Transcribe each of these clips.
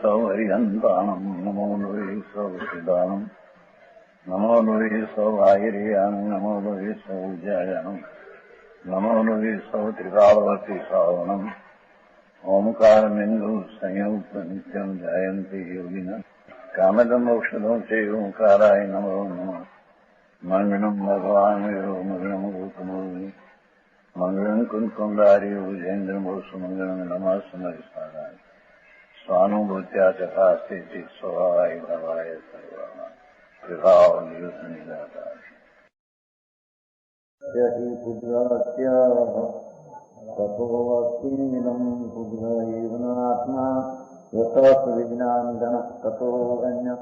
સૌ હરિહંતાણમ નમો લોહી સૌ સિદ્ધાણમ નમો લોહી સૌ આહિર્યાન નમો લોહી સૌ જયાનમ નમો લોહી સૌ ત્રિકાળવતી શ્રાવણમ ઓમકાર બિંદુ સંયુક્ત નિત્યમ જયંતી યોગિન કામદમ ઔષધો છે ઓંકારાય નમો નમઃ મંગળમ ભગવાન વિરો મંગળમ ગૌતમોની મંગળમ કુંકુંડારી ભુજેન્દ્રમોસુ મંગળમ નમઃ સમયસારાય સ્વાનુભૂત્યા ચકાસ્તે સ્વભાવાય ભવાય સર્વા વિભાવ નિદાતા પુદ્રસ્ય તથોવક્તિનમ પુદ્ર એવનાત્મા યત વિજ્ઞાનધન તથો અન્ય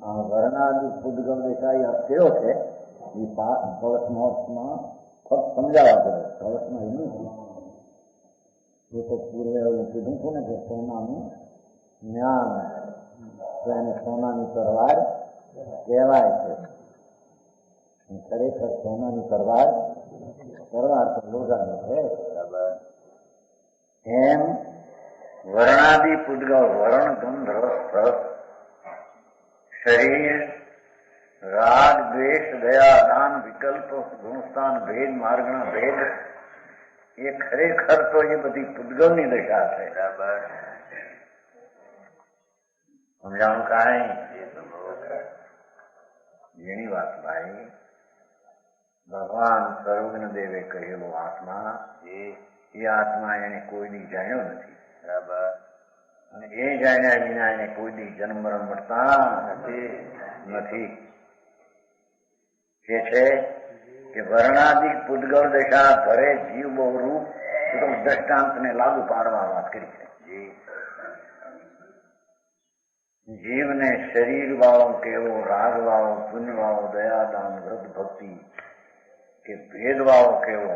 આ વર્ણાદિ પુદ્ગલ દેખાય કેવો છે એ વર્ષમાં ફક્ત સમજાવવા પડે. વર્ષમાં એનું એ તો પૂર્વે એવું કીધું છું ને કે સોનાનું જ્ઞાન એને સોનાની તરવાર કહેવાય છે. ખરેખર સોનાની તરવાર તો લોઢાની છે. એમ વર્ણાદિ પુદ્ગલ વર્ણ ગંધ રસ શરીર રાગ દ્વેષ દયા દાન વિકલ્પ ગુણસ્થાન ભેદ માર્ગના ભેદ એ ખરેખર તો એ બધી પૂદગલની દશા છે. બરાબર સમજાણું કાંઈ જેની વાત ભાઈ ભગવાન સર્વજ્ઞ દેવે કહેલો આત્મા એ આત્મા એને કોઈ દી જાણ્યો નથી. બરાબર અને એ જાણ્યા વિના એને કોઈ દી જન્મ મરણ મળતા નથી. જે છે કે વર્ણાદિક પૂદગલ દશા ધરે જીવ બહુરૂપ દ્રષ્ટાંતને લાગુ પાડવા વાત કરી છે. જીવને શરીર વાળો કેવો, રાગ વાળો, પુણ્ય વાળો, દયાદાન વ્રત ભક્તિ કે ભેદ વાળો કેવો,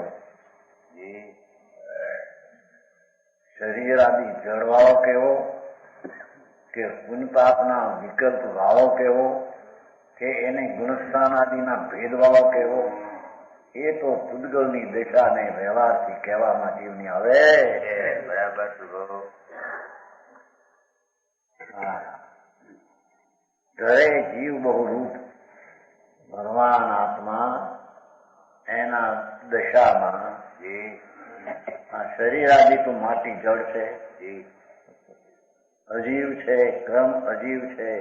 શરીર આદિ જળ વાળો કેવો કે પુણ્ય પાપના વિકલ્પ વાળો કેવો કે એને ગુણસ્થાન આદિના ભેદવાળો કેવો, એ તો પૂદગલની દશાને વ્યવહારથી કહેવામાં જીવની આવે. બરાબર. ઘરે જીવ બહુ રૂપ ભગવાન આત્મા એના દશામાં આ શરીર આદિ તો માટી જળ છે, અજીવ છે, ક્રમ અજીવ છે.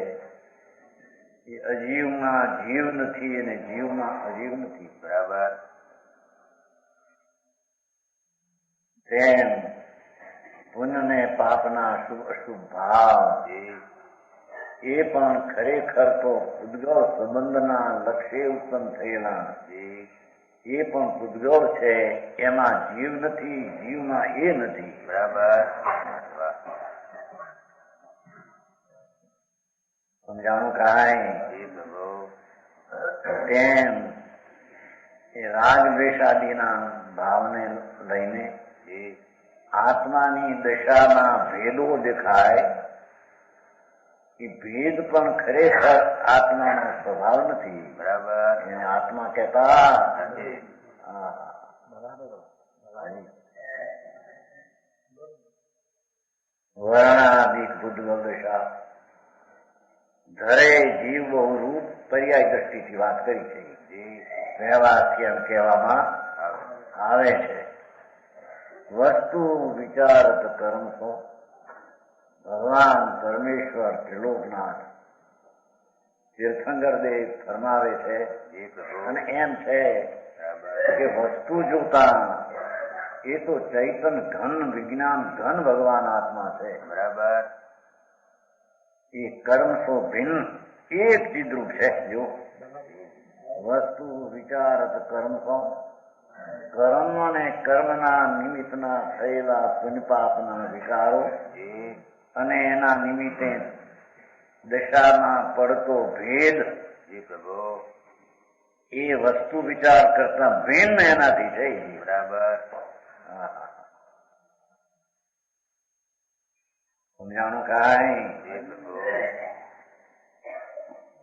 એ અજીવમાં જીવ નથી અને જીવમાં અજીવ નથી. બરાબર. તેમ પુણ્ય ને પાપના શુભ અશુભ ભાવ એ પણ ખરેખર તો પૂદગલ સંબંધના લક્ષ્ય ઉત્પન્ન થયેલા એ પણ પૂદગલ છે. એમાં જીવ નથી, જીવમાં એ નથી. બરાબર. સમજાણું કાંઈ? તેમ એ રાગ દ્વેષાદિના ભાવને લઈને આત્માની દશાના ભેદો દેખાય. એ ભેદ પણ ખરેખર આત્માનો સ્વભાવ નથી. બરાબર. એને આત્મા કહેતા વર્ણાદિક પૂદગલ દશા ધરે જીવ બહુ રૂપ પર્યાય દ્રષ્ટિથી વાત કરી છે. વ્યવહારથી એમ કહેવામાં આવે છે. વસ્તુ વિચારત કર્મ તો ભગવાન પરમેશ્વર ત્રિલોકનાથ તીર્થંકર દેવ ફરમાવે છે અને એમ છે કે વસ્તુ જોતા એ તો ચૈતન ઘન વિજ્ઞાન ઘન ભગવાન આત્મા છે. બરાબર. એ કર્મ સો ભિન્ન એક ચિદ્રૂપ છે. જો વસ્તુ વિચારત કર્મ સો કર્મ અને કર્મના નિમિત્તના થયેલા પુણ્ય પાપના વિકારો અને એના નિમિત્તે દશામાં પડતો ભેદ એ વસ્તુ વિચાર કરતા ભિન્ન એનાથી છે. બરાબર. સમજાણું કાંઈ?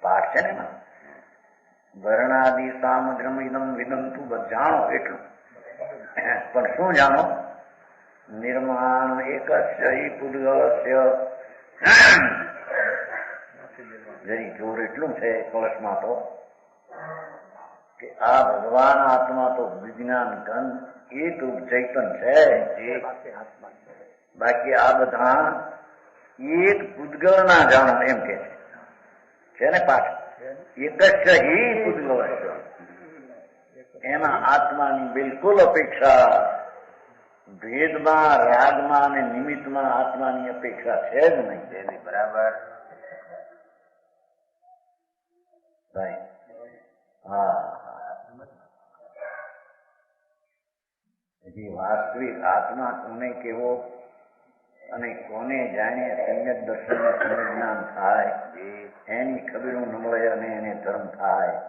પાઠ છે ને વર્ણાદિ સામગ્રમ ઇદમ વિદંતુ જાણો એટલું. પણ શું જાણો? નિર્માણ એકસ્ય હિ પુદ્ગલસ્ય. જરી જોર એટલું છે કળશમાં તો કે આ ભગવાન આત્મા તો વિજ્ઞાન ઘન એક રૂપ ચૈતન છે. બાકી આ બધા એક પૂતગલ ના જાણો એમ કે છે ને પાછ એકસ્ય હિ પૂતગલસ્ય. એમાં આત્માની બિલકુલ અપેક્ષા ભેદમાં, રાગમાં અને નિમિત્તમાં આત્માની અપેક્ષા છે જ નહીં. બરાબર ભાઈ? હા, હજી વાસ્તવિક આત્મા કોને કેવો અને કોને જાણે સમ્યક દર્શન જ્ઞાન થાય એની ખબરું ન મળે અને એને ધર્મ થાય.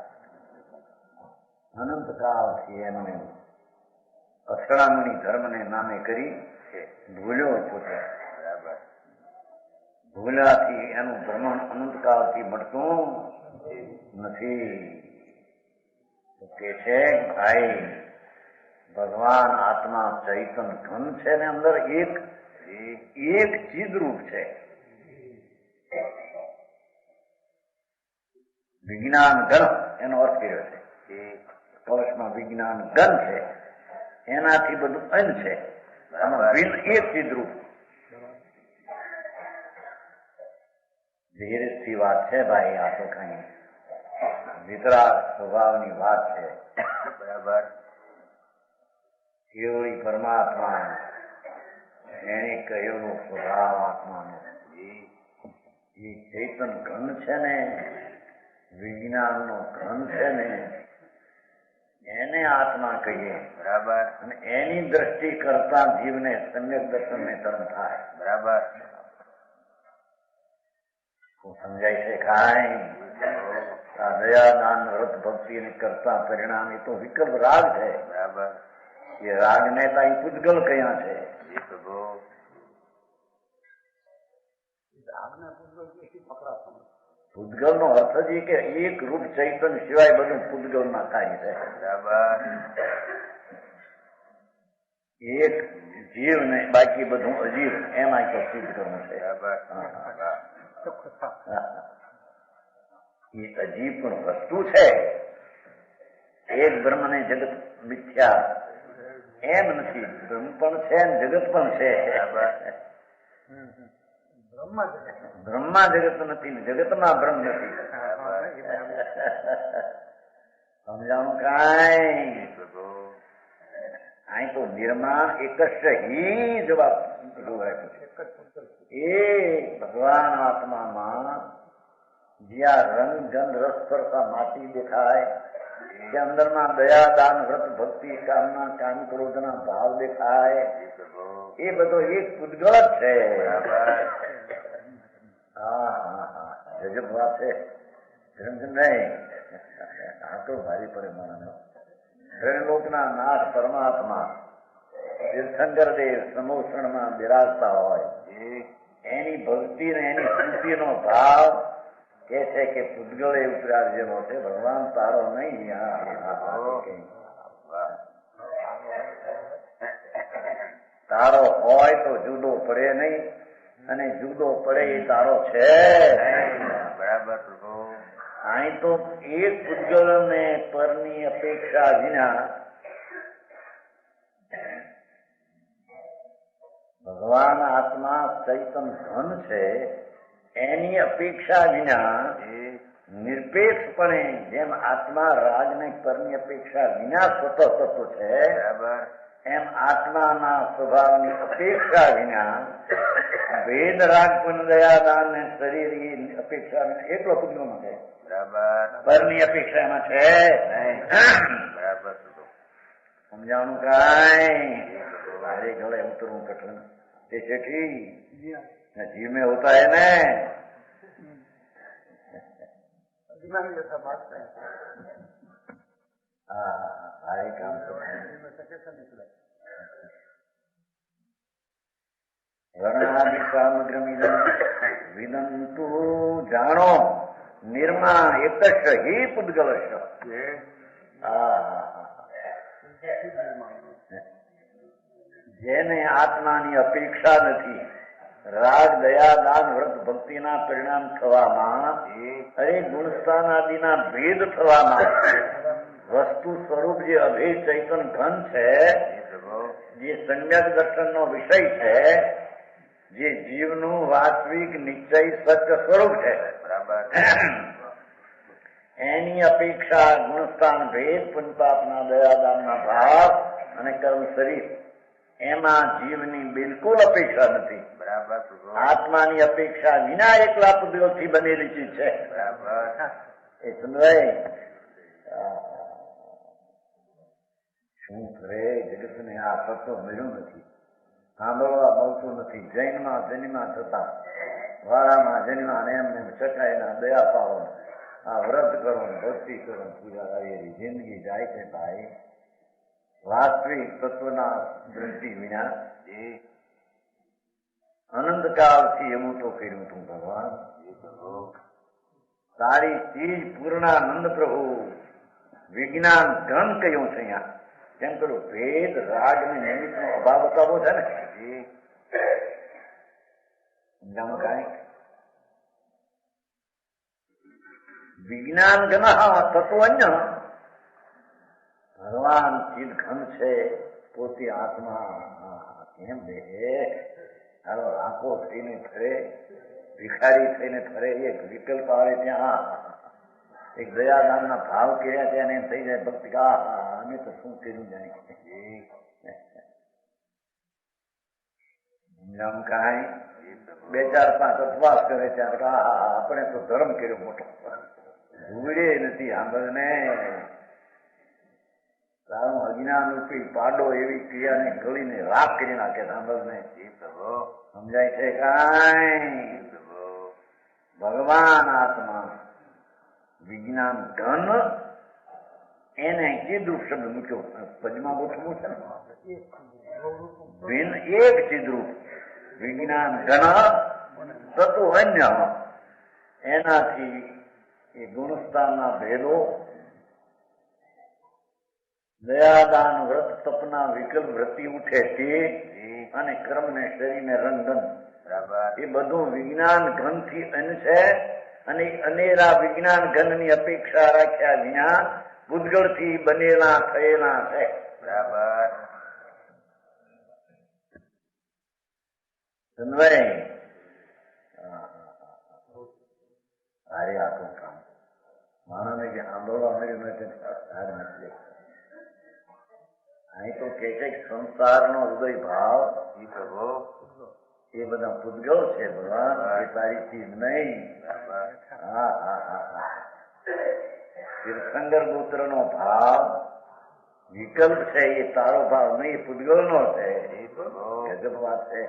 અનંતકાળથી એમને અથડામણી ધર્મને નામે કરી ભૂલ્યો પોતે. બરાબર. ભૂલાથી એનું ભ્રમણ અનંતકાળથી મળતું નથી. કે છે ભાઈ ભગવાન આત્મા ચૈતન ઘન છે ને અંદર એક ચીદરૂપ છે. વિજ્ઞાન ઘન એનો અર્થ કર્યો છે. કવચમાં વિજ્ઞાન ઘન છે એનાથી બધું અન છે. એક ચીદરૂપ ધીરજથી વાત છે ભાઈ. આ તો કઈ વિતરાગ સ્વભાવની વાત છે. બરાબર. કેવળી પરમાત્મા એને કહેલો સ્વભાવ આત્માનો એ ચૈતન ઘન છે ને વિજ્ઞાન નો ઘન છે ને એને આત્મા કહીએ. બરાબર. અને એની દ્રષ્ટિ કરતા જીવને સમ્યક દર્શન ને ધર્મ થાય. બરાબર. સમજાય છે કાંઈ? દયાદાન વ્રત ભક્તિ ને કરતા પરિણામ એ તો વિકલ્પ રાગ છે. બરાબર. એ રાગ ને કઈ પૂતગલ કયા છે? પૂતગલ નો અર્થ જ કે એક રૂપ ચૈતન સિવાય બધું પૂતગલ ના કાર્ય છે. બરાબર. એક જીવ ને બાકી બધું અજીવ એમાં તો સિદ્ધ કરવું છે. એ અજીબ પણ વસ્તુ છે. એક બ્રહ્મ ને જગત મિથ્યા એમ નથી. બ્રહ્મ પણ છે ને જગત પણ છે. બ્રહ્મા જગત નથી, જગતમાં બ્રહ્મ નથી. સમજાણું કાંઈ? અહીં તો નિર્માણ એકસ્ય હિ જવાબ જોવાય છે. એ ભગવાન આત્મામાં જ્યાં રંગ ગંધ રસ કરતા માટી દેખાય, કે અંદરમાં દયા દાન વ્રત ભક્તિ કામના કામ ક્રોધના ભાવ દેખાય, એ બધો એક પૂતગલ જ છે. હા હા હા, ગજબ વાત છે. નહીં આ તો ભારી પડે મારા. ત્રિલોકના નાથ પરમાત્મા તીર્થંકર દેવ સમોષણમાં બિરાજતા હોય, એની ભક્તિ ને એની સ્તુતિનો ભાવ કે છે કે પૂતગલ એ ઉતરાજ્યનો છે. ભગવાન તારો નહીં. તારો હોય તો જુદો પડે નહીં, અને જુદો પડે એ તારો છે. બરાબર. અહીં તો એક પૂતગલ ને પરની અપેક્ષા વિના ભગવાન આત્મા ચૈતન ઘન છે એની અપેક્ષા વિના નિરપેક્ષપણે જેમ આત્મા રાગ ને પરની અપેક્ષા વિના સ્વતઃ છે, એમ આત્માના સ્વભાવની અપેક્ષા વિના ભેદ રાગ પણ દયાદાન ને શરીર અપેક્ષા વિના એકલો પૂતગલમાં છે. બરાબર. પરની અપેક્ષા એમાં છે. બરાબર. સમજાણું કાંઈ? મારે ગળે ઉતરવું કઠણ તે છેઠી जीव में होता है ना. हाँ काम વર્ણાદિ સામગ્રમિદં વિદંતુ જાણો નિર્મા એકસ્ય હિ પૂતગલસ્ય. જેને આત્માની અપેક્ષા નથી, રાગ દયા દાન વ્રત ભક્તિના પરિણામ થવામાં, અરે ગુણસ્થાન આદિના ભેદ થવામાં, વસ્તુ સ્વરૂપ જે અભેદ ચૈતન ઘન છે, જે સમ્યક દર્શનનો વિષય છે, જે જીવનું વાસ્તવિક નિશ્ચય સત્ય સ્વરૂપ છે, એની અપેક્ષા ગુણસ્થાન ભેદ પુણ્યપાપના દયાદાનના ભાવ અને કર્મ શરીર એમાં જીવની બિલકુલ અપેક્ષા નથી. આત્માની અપેક્ષા વિના એકલા પુદ્ગલથી બનેલી ચીજ છે. એ સમજાય. શું કરે જગતને આ તત્વ મળ્યું નથી, સાંભળવા મળતું નથી. જૈનમાં જન્મા થતા વાળામાં જન્મા ને એમને ચકાઈના દયા પાવો, આ વ્રત કરો, ભક્તિ કરો, પૂજા કરેલી જિંદગી જાય છે ભાઈ. વાસ્તવિક તત્વના દ્રષ્ટિ વિના અનંતકાળથી એવું તો કર્યું તું ભગવાન. તારી ચીજ પૂર્ણાનંદ પ્રભુ વિજ્ઞાન ઘન કહ્યું છે. અહીંયા કેમ કરું ભેદ રાગ ને નિમિત્ત નો અભાવ બતાવો છે ને. સમજાવું કાંઈ વિજ્ઞાન ઘન તત્વ અન્ય ભગવાન ચિદ ઘન છે, પોતે આત્મા કેમ દે હાલો આંખો થઈને ફરે, ભિખારી થઈને ફરે. એક વિકલ્પ આવે ત્યાં એક દયાદાનના ભાવ કર્યા ત્યાં એમ થઈ જાય ભક્તિ અમે તો શું કર્યું જાય. કાંઈ 2-4-5 ઉપવાસ કરે ત્યારે આપણે તો ધર્મ કર્યો મોટો, ભૂડે નથી સાંભળને. તારું અજ્ઞાન રૂપી પાડો એવી ક્રિયાને ગળીને રાખ કરી નાખે. સાંભળને સમજાય છે કાંઈ? ભગવાન આત્મા વિજ્ઞાન ધન એને ચિદ્રૂપ શબ્દ મૂક્યો, પદમાં ગોઠવું છે ને. ભિન્ન એક ચિદ્રૂપ વિજ્ઞાન ઘન તત્વ અન્ય, એનાથી એ ગુણસ્થાનના ભેદો, દયાદાન વ્રત તપના વિકલ્પ વૃત્તિ ઉઠે તે, અને કર્મ ને શરીર ને રંગન, એ બધું વિજ્ઞાન ઘન થી અન છે. અને અનેરા વિજ્ઞાન ઘન ની અપેક્ષા રાખ્યા વિના પૂતગળ થી બનેલા થયેલા છે. બરાબર અરે આખું કામ માણસને કે આંદોલન મળ્યું નથી. અહીં તો કે સંસારનો હૃદય ભાવ એ બધા પૂતગળ છે ભગવાન, એ તારી ચીજ નહીં. તીર્થંકર પુત્ર નો ભાવ વિકલ્પ છે, એ તારો ભાવ નહીં, પૂતગળ નો છે. ગજબ વાત છે.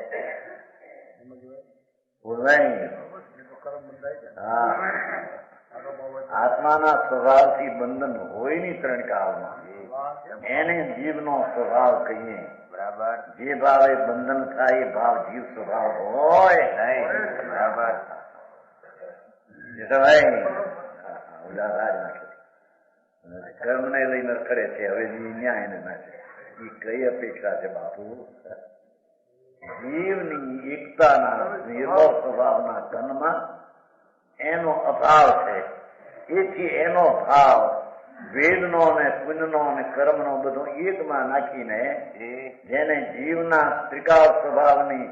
આત્માના સ્વભાવથી બંધન હોય ની 3 કાળમાં, એને જીવનો સ્વભાવ કહીએ. બરાબર. જે ભાવે બંધન થાય એ ભાવ જીવ સ્વભાવ હોય નહીં. બરાબર. કર્મ ને લઈને કરે છે, હવે ન્યાય ને નાખે. એ કઈ અપેક્ષા છે બાપુ? જીવની એકતાના નિર્ભર સ્વભાવના કનમાં એનો અભાવ છે. એથી એનો ભાવ વેદનો ને પુણ્યનો ને કર્મનો બધો એકમાં નાખીને જેને જીવના ત્રિકાળ સ્વભાવની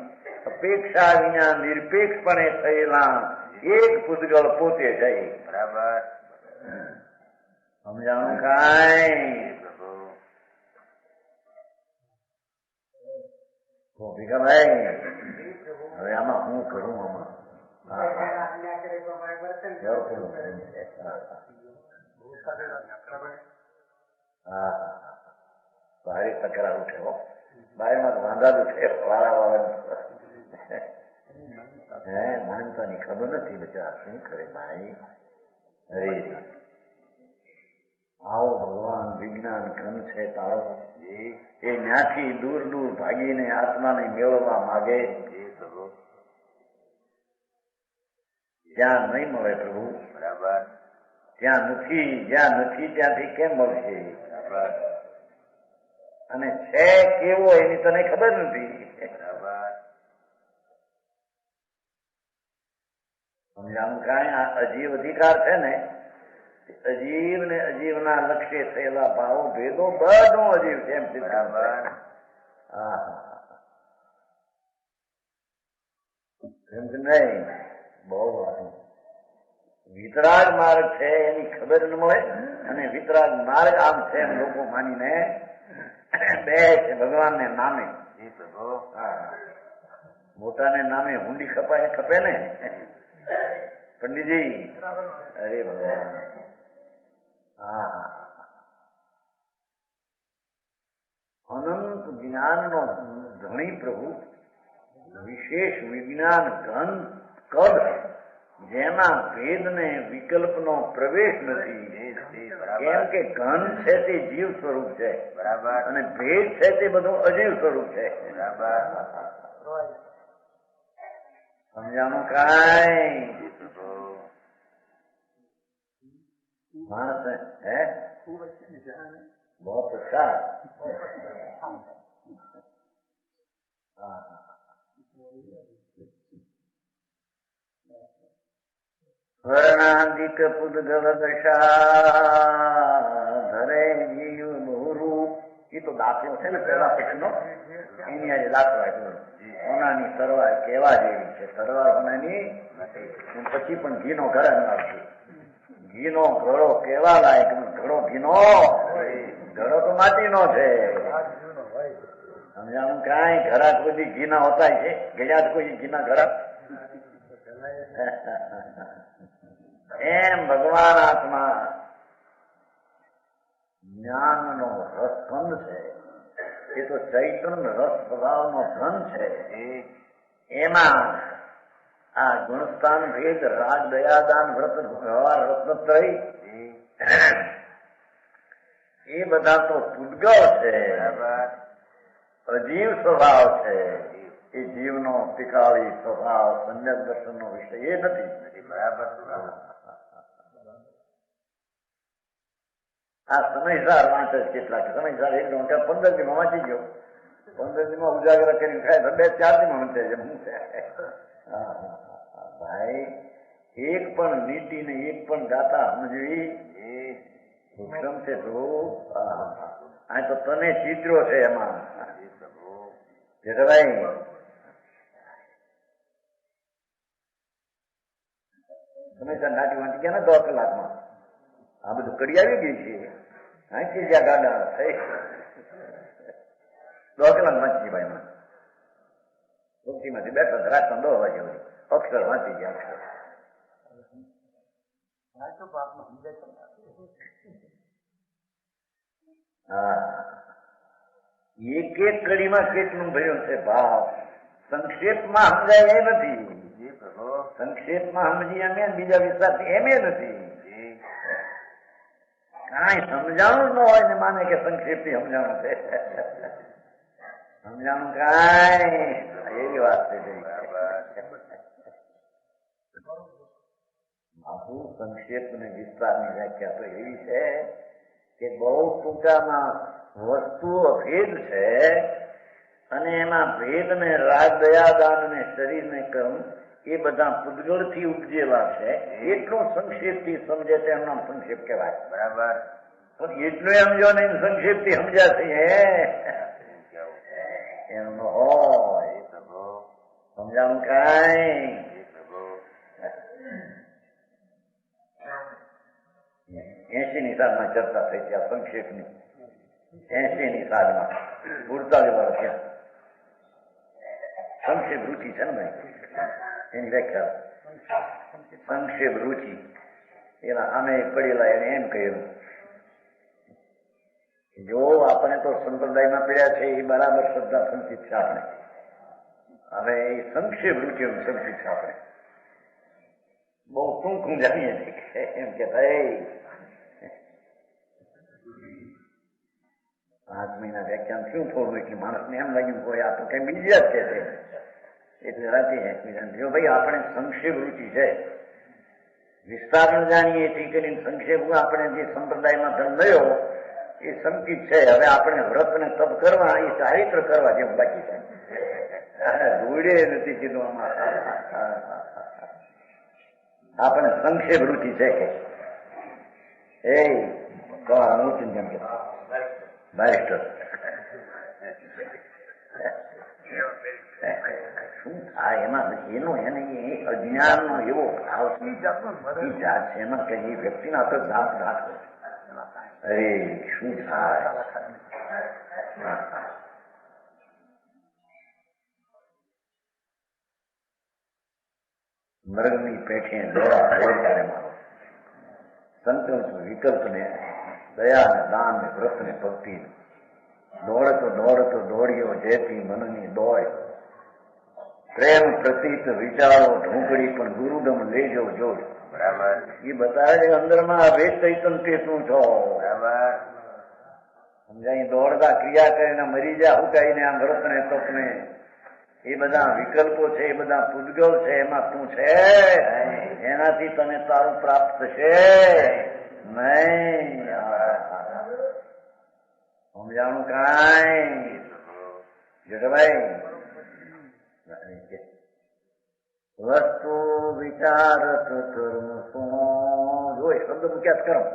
અપેક્ષા વિના નિરપેક્ષપણે થયેલા એક પૂતગળ પોતે જાય. બરાબર સમજાણું કાંઈ? ભીખાભાઈ હવે આમાં હું કરું? આમાં ભારે તકરાર ઉઠે, બાયમાં વાંધા છે વાળા વાળા માનતાની ખબર નથી બચારા શું કરે ભાઈ. અરે આવો ભગવાન વિજ્ઞાન ઘન છે તારો, એ ત્યાંથી દૂર દૂર ભાગીને આત્માને મેળવવા માગે. જ્યાં નહીં મળે પ્રભુ. બરાબર. જ્યાં નથી ત્યાંથી કેમ મળશે? અને છે કેવો એની તને ખબર નથી. સમજાણું કાંઈ આ અજીવ અધિકાર છે ને, અજીવ ને અજીવના લક્ષ્ય થયેલા ભાવો ભેદો બધું અજીવ છે એમ સિદ્ધાંત. એમ કે નહીં, બહુ વિતરાગ માર્ગ છે એની ખબર ન મળે, અને વિતરાગ માર્ગ આમ છે એમ લોકો માનીને બે છે ભગવાનને નામે. મોટાને નામે હુંડી ખપાય ખપે ને પંડિતજી? અરે ભગવાન, અનંત જ્ઞાનનો ધણી પ્રભુ, વિશેષ વિજ્ઞાન ઘન કદ, જેના ભેદને વિકલ્પનો પ્રવેશ નથી. કેમ કે ઘન છે તે જીવ સ્વરૂપ છે, બરાબર, અને ભેદ છે તે બધું અજીવ સ્વરૂપ છે. સમજાણું કાંઈ? માણસ હે બહુ अच्छा. વર્ણાંધિક પુદ્ગલ દશા ધરે જીવ બહુરૂપ. એ તો દાખલો છે ને પેલા પછીનો, એની આજે દાખલો આપ્યો. હોનાની તરવાર કેવા જેવી છે, તરવાર હોનાની પછી પણ ઘીનો ઘર આવશે. ઘીનો ઘડો કેવા લાયક, ઘડો ઘીનો, ઘડો તો માટીનો છે. સમજાણું કાંઈ? ઘરાક બધી ઘીના હોતા છે, ગયા કોઈ ઘીના ઘરાક. એમ ભગવાન આત્મા જ્ઞાનનો રસખંડ છે. એ તો ચૈતન્ય રસ સ્વભાવનો ધન છે. એમાં આ ગુણસ્થાન ભેદ, રાગ, દયાદાન, વ્રત, વ્યવહાર, રત્નત્રય, એ બધા તો પૂદગલ છે, અજીવ સ્વભાવ છે. એ જીવનો ટીકાળી સ્વભાવ સમ્યક દર્શનનો વિષય એ નથી. બરાબર. આ સમયસાર વાંચ જ કેટલાક સમયસાર 1 ઘંટા 15 દીમાં વાંચી ગયો. 15 દીમાં ઉજાગર કરીને ખાય 2-4 દીમાં વંચે છે. શું છે ભાઈ? એક પણ નીતિ ને એક પણ ગાતા સમજવી સૂક્ષ્મ છે. આ તો તને ચિત્રો છે એમાં જેઠાભાઈ. સમયસર નાટી વાંચી ગયા ને 10 કલાકમાં. આ બધું કરી આવી ગઈ છે. અહીંથી જ્યાં ગાડા થઈ 10 કલાક વાંચી ભાઈ માં મુક્તિમાંથી બેઠા રાતના 10 વાગે અક્ષર વાંચી ગયા. હા, એક એક કડીમાં કેટલું ભર્યું છે ભાવ. સંક્ષેપમાં સમજાય એ નથી. સંક્ષેપમાં સમજી એમ બીજા વિસ્તાર એમ નથી. કાંઈ સમજાણું ન હોય ને માને કે સંક્ષેપ થી સમજાણું છે. સમજાણું કાંઈ એવી વાત છે. બાપુ સંક્ષેપ અને વિસ્તારની વ્યાખ્યા તો એવી છે કે બહુ ટૂંકામાં વસ્તુઓ ભેદ છે, અને એમાં ભેદ ને રાગ, દયાદાન ને શરીર ને કર્મ એ બધા પૂદગળ થી ઉપજેલા છે. એટલું સંક્ષેપ થી સમજે છે, એમનો સંક્ષેપ કહેવાય. બરાબર. પણ એટલું સમજો ને સંક્ષેપ થી સમજ્યા છે એમ ન હોય. સમજાણું કાંઈ? 80ની સાલમાં ચર્ચા થઈ ત્યાં સંક્ષેપની. 80ની સાલમાં 48 વર્ષ ત્યાં સંક્ષેપ રુચિ છે ને ભાઈ, એની વ્યાખ્યા સંક્ષેપ રુચિ. એના સામે પડેલા એને એમ કહ્યું, જો આપણે તો સંપ્રદાયમાં પડ્યા છે એ બરાબર શ્રદ્ધા સંચિત છે આપણે. હવે એ સંક્ષેપ રુચિ સંચિત છે આપણે બહુ ટૂંકું જાણીએ છીએ એમ કે ભાઈ 5 મહિના વ્યાખ્યાન શું થોડું એટલે માણસને એમ લાગ્યું કોઈ આ તો કઈ બીજી જ છે. એટલે રાતે જો ભાઈ આપણે સંક્ષેપ રુચિ છે, વિસ્તાર ન જાણીએ એથી કરીને સંક્ષેપમાં આપણે જે સંપ્રદાયમાં ધર્મ મળ્યો એ સંકિત છે. હવે આપણે વ્રત ને તપ કરવા એ ચારિત્ર કરવા જેમ બાકી છે. ધૂળે નથી કીધું આમાં. આપણે સંક્ષેપ રુચિ છે કે એ હું જેમ કે બેરિસ્ટર શું થાય એમાં એનો એને અજ્ઞાન નો એવો ભાવ જાત છે એમાં કે એ વ્યક્તિના તો દાંત દાંત અરે શું થાય. મૃગની પેઠે દોડકારે મારો સંકલ્પ વિકલ્પ ને દયા ને દાન ને વ્રત ને ભક્તિ દોડતો દોડતો દોડ્યો જેથી મનની દોડ પ્રેમ પ્રતીત વિચારો ઢૂંકડી પણ ગુરુદમ લેજો જોડ. બરાબર. એ બતાવે અંદરમાં વેદ ચૈતન તે શું છો. બરાબર. સમજાય દોડતા ક્રિયા કરીને મરી જા હુકાઈને આમ વ્રત ને તપ ને એ બધા વિકલ્પો છે, એ બધા પૂજગલ છે, એમાં શું છે એનાથી તને તારું પ્રાપ્ત થશે નહીં. સમજાણું કાંઈ જટભાઈ વસ્તુ વિચારત કર્મ સુનો જો શબ્દ મૂક્યા કર્મ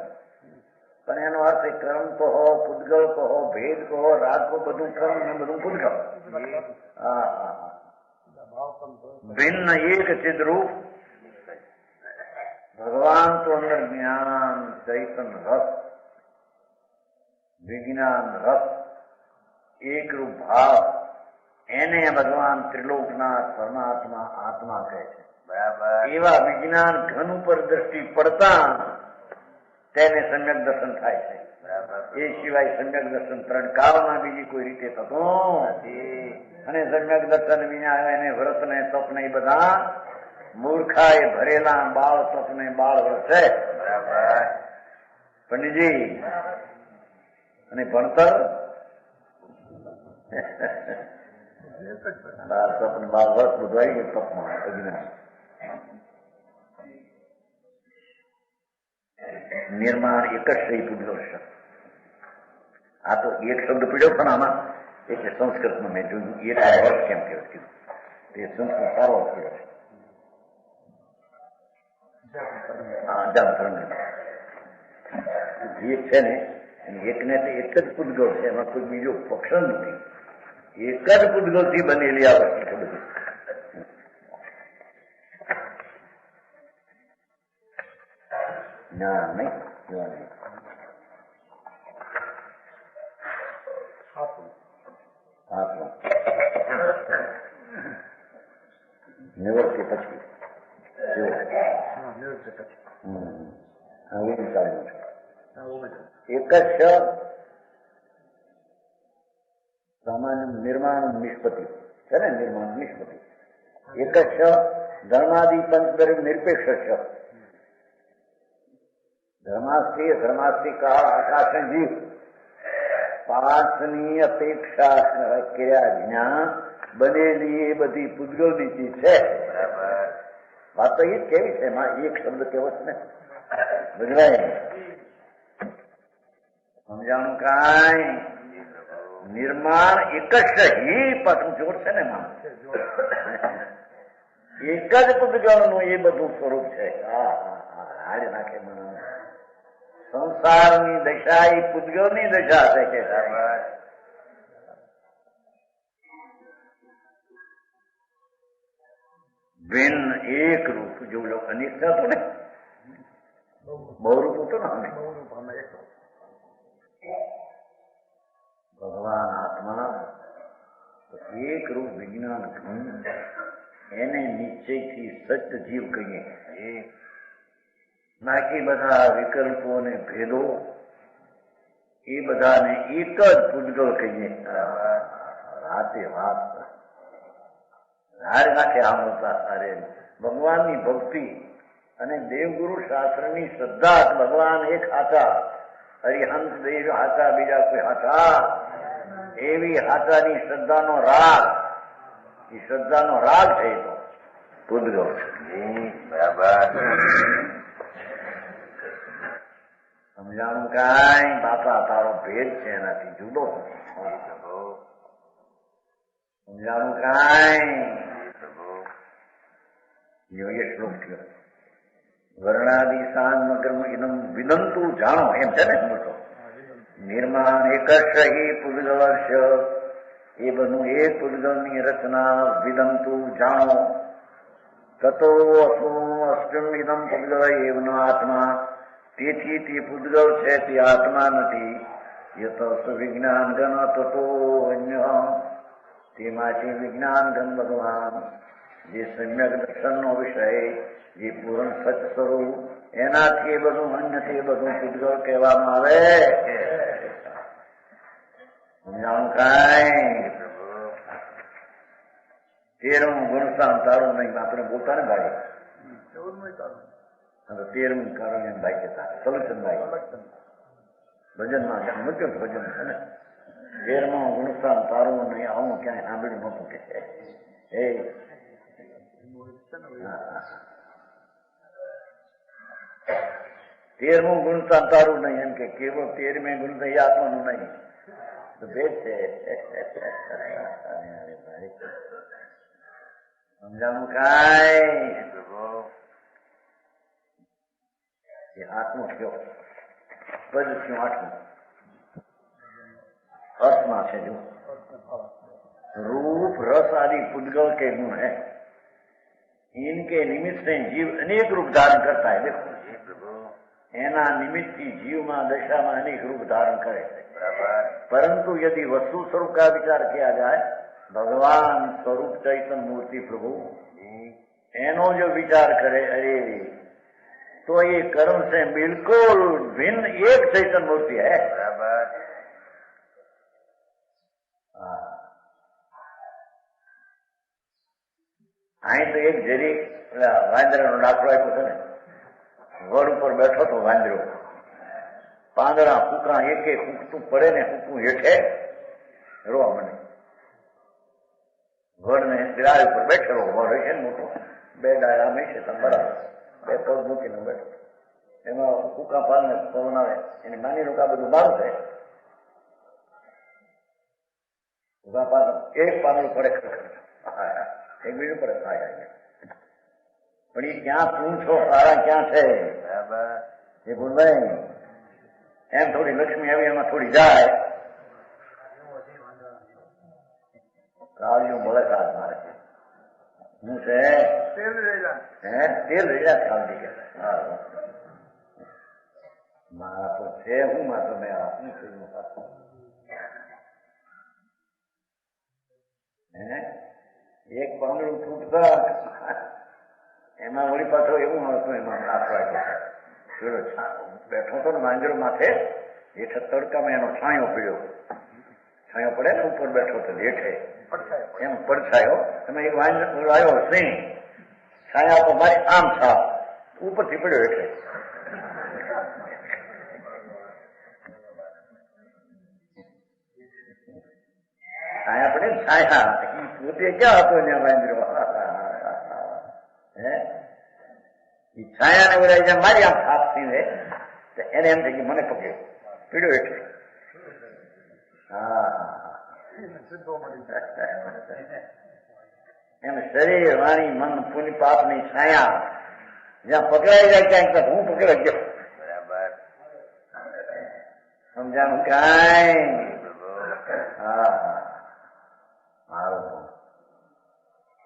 પણ એનો અર્થ કર્મ કહો પૂજગલ કહો ભેદ કહો રાગ કહો બધું કર્મ ને બધું પૂજગલ. ભિન્ન એક ચિદ્રૂપ ભગવાન તો અંદર જ્ઞાન ચૈતન રસ વિજ્ઞાન રસ એકરૂપ ભાવ એને ભગવાન ત્રિલોકનાથ પરમાત્મા આત્મા કહે છે. બરાબર. એવા વિજ્ઞાન ઘન ઉપર દ્રષ્ટિ પડતા તેને સમ્યક દર્શન થાય છે. એ સિવાય સમ્યક દર્શન ત્રણ કાળમાં બીજી કોઈ રીતે થતું નથી. અને સમ્યક દર્શન વિના એને વ્રત ને તપ ને એ બધા મૂર્ખા એ ભરેલા બાળ તપ ને બાળ વ્રત છે. બરાબર. પંડિતજી અને ભણતર બાળ તપ ને બાળ વ્રત બધું આવી ગયું તપમાં અજ્ઞાન. નિર્માણ એક જ સહી પૂજ્યો છે. આ તો એક શબ્દ પીડ્યો પણ આમાં એટલે સંસ્કૃતમાં મેં જોયું એક વર્ષ કેમ કહેવાય કીધું તે સંસ્કૃત સારો પીડ્યો છે. એક છે ને એકને એક જ પૂજગળ છે, એમાં કોઈ બીજો પક્ષ નથી. એક જ પૂજગળ થી બનેલી આ વસ્તુ બધી. ના નહીં નિવૃત્તિ પછી એક જ સામાન્ય નિર્માણ નિષ્પત્તિ છે ને. નિર્માણ નિષ્પત્તિ એક જ ધર્માદિ પંચદરી નિરપેક્ષ છે. ધર્માસ્થી કાળ આકાશ જીવ પાંચની અપેક્ષા કર્યા જ્ઞાન બનેલી એ બધી પૂજગલ નીતિ છે. વાત તો એ જ કેવી છે એમાં એક શબ્દ કેવો છે ને ગુજરાય સમજાણું કાંઈ. નિર્માણ એક જ હી પાછું જોર છે ને એમાં એક જ પૂજગલ નું એ બધું સ્વરૂપ છે. હાડ નાખે મને સંસારની દશા એ પૂજગલની દશા છે કે ભિન્ન એક રૂપ જો લોકો અનેક થતો ને બહુ રૂપ હતો ને ભગવાન આત્મા એક રૂપ વિજ્ઞાન એને નિશ્ચયથી સત્ય જીવ કહીએ. બાકી બધા વિકલ્પો ને ભેદો એ બધાને એક જ પૂજગલ કહીએ. રાતે વાત હાર નાખે આમતા સારે ભગવાનની ભક્તિ અને દેવગુરુ શાસ્ત્રની શ્રદ્ધા. ભગવાન એક હાચા, હરિહંસ દેવ હાચા, બીજા કોઈ હાચા. એવી હાચાની શ્રદ્ધાનો રાગ, એ શ્રદ્ધાનો રાગ છે તો પૂજગલ છે. બરાબર સમજાણું કાંઈ બાપા તારો ભેદ છે એનાથી જુદો. સમજાણું કાંઈ યોગ્ય શ્લોક થયો. વર્ણાદિ સાન કર્મ ઇદમ વિદંતુ જાણો એમ છે ને મોટો. નિર્માણ એકશ પૂતગલશ એ બધું એક પૂતગલની રચના વિદંતુ જાણો. તતો અસ્મિન ઇદમ પૂતગલ એવન આત્મા તેથી તે પૂતગલ છે તે આત્મા નથી. યત વિજ્ઞાન ગણ તતો અન્ય તેમાંથી વિજ્ઞાન ગણ ભગવાન જે સમ્યક દર્શનનો વિષય જે પૂર્ણ સચ સ્વરૂપ એનાથી એ બધું અન્યથી બધું પૂતગલ કહેવામાં આવે. સમજાણું કાંઈ 13મું ગુણસ્થાન તારું નહીં આપણે બોલતા ને ભાઈ 13મું કારણ એમ ભાઈ કહેતા સલક્ષણભાઈ ભજનમાં મુખ્ય ભજન છે ને 13મું ગુણસ્થાન તારું નહીં આવું ક્યાંય સાંભળ્યું નહોતું કે એ 13મું ગુણસ્થાન તારું નહીં એમ કે કેવળ 13મે ગુણસ્થાન એ આત્માનું નહીં તો ભેદ છે. સમજાણું કાંઈ એ આત્મો થયો પદ થયું 8મું અર્થમાં છે. જો रूप रस आदि पुद्गल के गुण है, इनके निमित्त से जीव अनेक रूप धारण करता है. देखो एना निमित्त की जीव में दशा में अनेक रूप धारण करे. परंतु यदि वस्तु स्वरूप का विचार किया जाए, भगवान स्वरूप चैतन्य मूर्ति प्रभु एनो जो विचार करे, अरे तो ये कर्म से बिल्कुल भिन्न एक चैतन्य मूर्ति है. અહીં તો એક જરી વાંદરાનો દાખલો આપ્યો છે ને, વડ ઉપર બેઠો તો વાંદરો, પાંદડા ફૂકા એક એક ફૂકતું પડે ને ફૂકતું હેઠે રોવા મને. વડ ને ડાળ ઉપર બેઠેલો, વડ છે ને મોટો, બે ડાળ આમ છે બરાબર, બે પગ મૂકીને બેઠો, એમાં ફૂકા પાલને પવન આવે, એની માની આ બધું મારું થાય. ફૂકા પાલ એક પાંદડું પડે ખરેખર એક બીજું પર થાય. પણ એ ક્યાં તું છો, તારા ક્યાં છે એ બોલભાઈ. એમ થોડી લક્ષ્મી આવી એમાં થોડી જાય, કાળિયું ભલે કાઢ મારે. હું છે તેલ રેડા કાળજી કે મારા તો છે. હું માં તમે આપું છું એક પાંદડું ફૂટતા એમાં વળી પાછો એવું હતું, એમાં બેઠો હતો ને વાંદરો માથે, હેઠે તડકામાં એનો છાંયો પડ્યો, છાંયો પડે ને ઉપર બેઠો હતો હેઠે એમ પડછાયો, એમાં એક વાંદરો આવ્યો સિંહ, છાયા તો મારી આમ છાપ ઉપરથી પડ્યો હેઠે. છાયા પડે ને છાયા, પોતે ક્યાં હતો ત્યાં વાંદરો, હે એ છાયા ને બધા જ્યાં મારી આમ થાપ સીધે એને એમ થઈ કે મને પકડ્યો પીડ્યો એટલે. હા એમ શરીર વાણી મન પુણ્ય પાપ ની છાયા જ્યાં પકડાઈ જાય ક્યાંક તો હું પકડાઈ ગયો. બરાબર સમજાણું કાંઈ? હા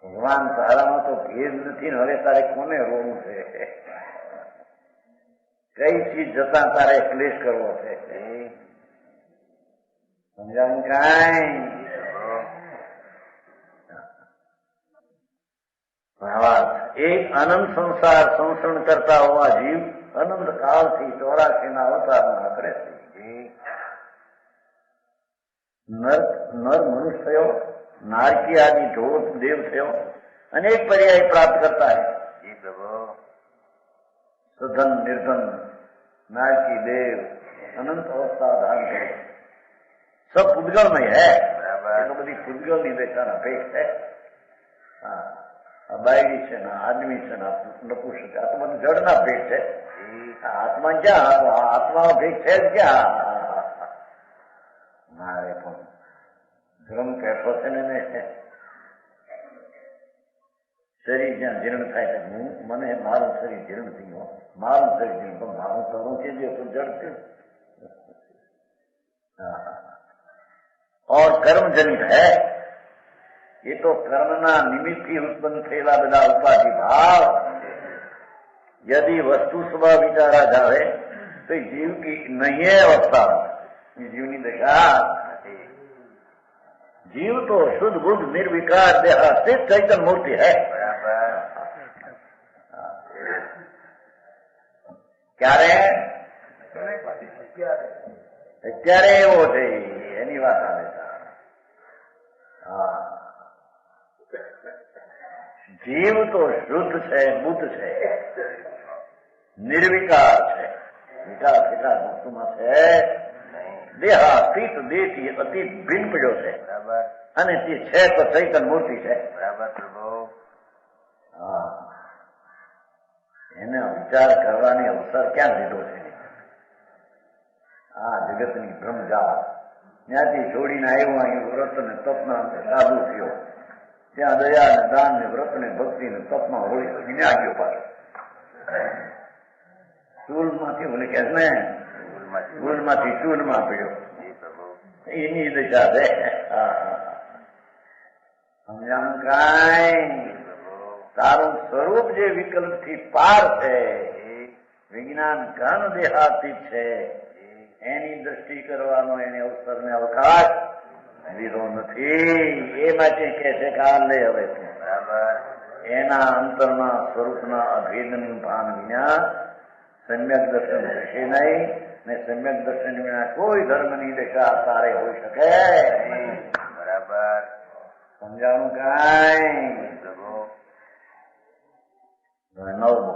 ભગવાન તારામાં તો ભેદ નથી ને હવે તારે કોને રોવું છે? કઈ ચીજ જતા તારે ક્લેશ કરવો છે? સમજાવું કાંઈ? એક અનંત સંસાર સંસરણ કરતા હોવા જીવ અનંત કાળથી 84 ના અવતારમાં કરે છે. નર મનુષ્ય થયો, નારકી આદि ઢોર દેવ થયો, अनेक पर्याय प्राप्त करता है. सधन निर्धन नारकी देव अनंत अवस्था धारण करे, सब पुद्गल में है. तो बड़ी पुद्गल ની દશાના ભેટ છે. હા બાયડી છે ને આદમી છે ને નપુંસક, આ તો બધું જડના ભેટ છે. આત્મા ક્યાં આત્મા ભેગ છે જ ક્યાં મારે પણ ધર્મ કહેતો છે ને શરીર જ્યાં જીર્ણ થાય હું મને મારું શરીર જીર્ણ થયું મારું શરીર જીર્ણ પણ મારું તરું કે જે તો જડ છે और कर्म जनित है ये तो कर्मना निमित्त ही उत्पन्न थયેલા બધા ઉપાધિ भाव यदि वस्तु स्वभाव विचारा जावे तो जीव की नहीं है अवस्था जीवनी दशा जीव तो शुद्ध बुद्ध निर्विकार देहास्थित चैतन्य मूर्ति है ક્યારે અત્યારે એવો છે એની વાત આવે જીવ તો શુદ્ધ છે બુદ્ધ છે નિર્વિકાર છે વિકાર કેટલા વસ્તુમાં છે દેહાતીત દેહથી અતીત ભિન્ન પડ્યો છે અને તે છે તો ચૈતન્ય મૂર્તિ છે બરાબર પ્રભુ એને વિચાર કરવાની અવસર ક્યાં લીધો છે આ જગતની બ્રહ્મજાળ ત્યાંથી છોડીને આવ્યો અહીં વ્રત ને તપના સાધુ થયો ત્યાં દયા ને દાન ને વ્રત ને ભક્તિ ને તપમાં હોળી વિનાગ્યો પાછો ચૂલમાંથી ઓલે કે ને ચૂલમાંથી ચૂલમાં પડ્યો એની દશા છે સમજાણું કાંઈ તારું સ્વરૂપ જે વિકલ્પ થી પાર છે વિજ્ઞાન ઘન દેહાતીત છે એની દ્રષ્ટિ કરવાનો એને અવસર ને અવકાશ લીધો નથી એ માટે કે છે કે આ લે હવે બરાબર એના અંતરના સ્વરૂપના અભેદનું ભાન વિના સમ્યક દર્શન થશે નહીં ને સમ્યક દર્શન વિના કોઈ ધર્મની દશા તારે હોઈ શકે બરાબર સમજાણું કાંઈ નવમો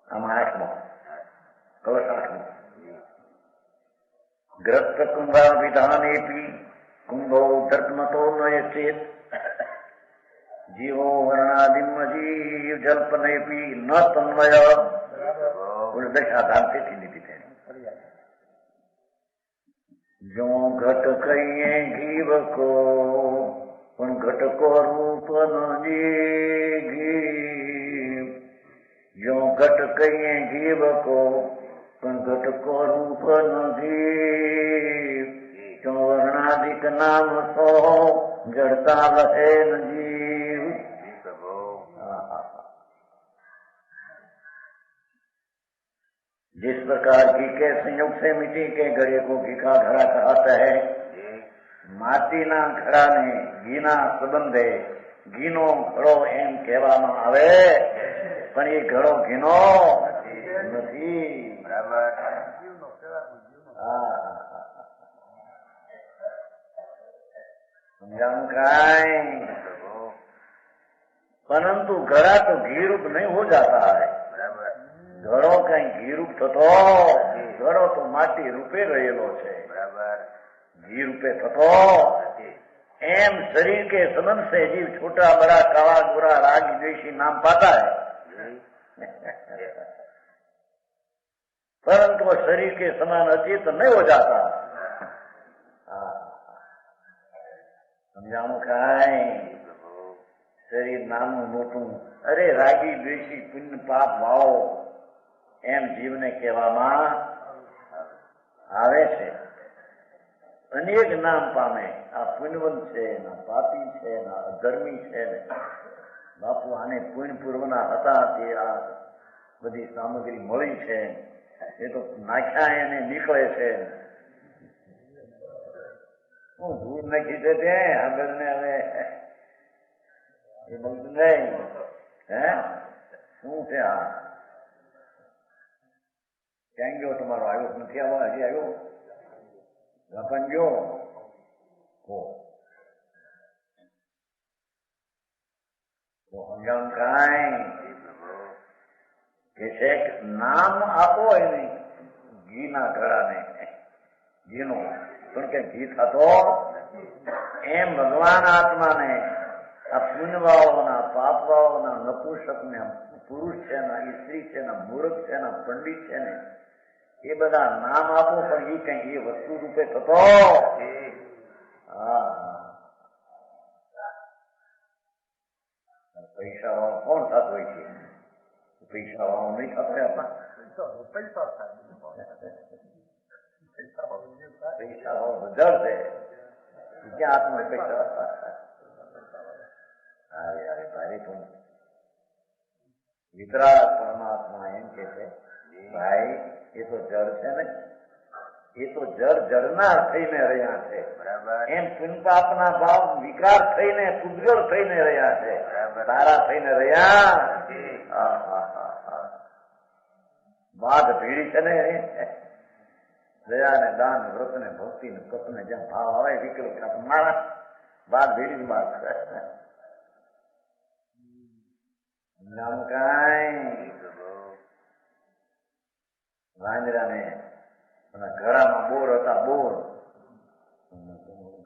આમાં આઠમો કલશ આઠમો ગ્રસ્ત કુંભા વિધાનેપી કુંભો ધર્મતો નયચેત જીવો વર્ણાદિમ જીવ જલ્પનેપી ન તન્મય દશાધાર તેથી લીધી તેની જો ઘટ કહીએ જીવ કો પણ ઘટકો રૂપ નજીવ જો ઘટ કહીએ જીવ કો પણ ઘટકો રૂપ નજીવ જો વર્ણાદિક નામ સો જડતા રહે નજીવ जिस प्रकार घी के संयोग से मिट्टी के घड़े को घी का घड़ा कहता है माटीना घड़ाने घीना संबंधे घीनो घड़ो एम कहेवामां आवे पण ए घड़ो घीनो નથી બરાબર समझाऊं काई परंतु घड़ा तो घी रूप नहीं हो जाता है घड़ो कहीं घी रूप थतो घड़ो तो माटी रूपे रहेलो छे बराबर घी रूपे थतो एम शरीर के संबंध से जीव छोटा बड़ा काला गोरा राग द्वेषी नाम पाता है परंतु वो शरीर के समान अचेत तो नहीं हो जाता समझाऊं काई शरीर नामू मोटू अरे रागी द्वेषी पुण्य पाप भाव एम जीवने कहेवामां आवे छे अनेक नाम पामे आ पुण्यवंत छे ना पापी छे ना अधर्मी छे ने बापू आने पुण्य पूर्वना हता ते आ बधी सामग्री मळी छे ए तो नाख्या एने निकळे छे હું ધૂળ નાખી દે તે આગળ ને હવે એ બધું નહીં હે શું છે આ ક્યાં ગયો તમારો આવ્યો નથી આવો હજી આવ્યો ગપન ગયો હો સમજાવું કાંઈ કે છે નામ આપો એને ઘીના ઘડાને ઘીનો પણ કે ઘી થતો એમ ભગવાન આત્માને આ પુણ્યવાળોના પાપવાળોના નપુંસક ને પુરુષ છે ને સ્ત્રી છે ને મૂર્ખ છે ને પંડિત છે ને એ બધા નામ આપો પણ એ કઈ એ વસ્તુ રૂપે થતો. હા પૈસા વાળો કોણ થતો હોય છે? પૈસા વાળો નહીં થતો આપણા પૈસા વાળો જળ છે ક્યાં આત્મા પૈસા. અરે અરે ભાઈ તું વિતરાગ પરમાત્મા એમ કે છે ભાઈ એ તો જળ છે ને એ તો જળ જળનાર થઈને રહ્યા છે બરાબર. એમ પુનપાપના ભાવ વિકાર થઈને પૂજગળ થઈને રહ્યા છે તારા થઈને રહ્યા. બાદ ભીડી છે ને દયા ને દાન વ્રત ને ભક્તિ ને કપ ને જ્યાં ભાવ આવે વિકલ્પ મારા બાદ ભીડી બાદ વાંદરાને ઘડામાં બોર હતા બોર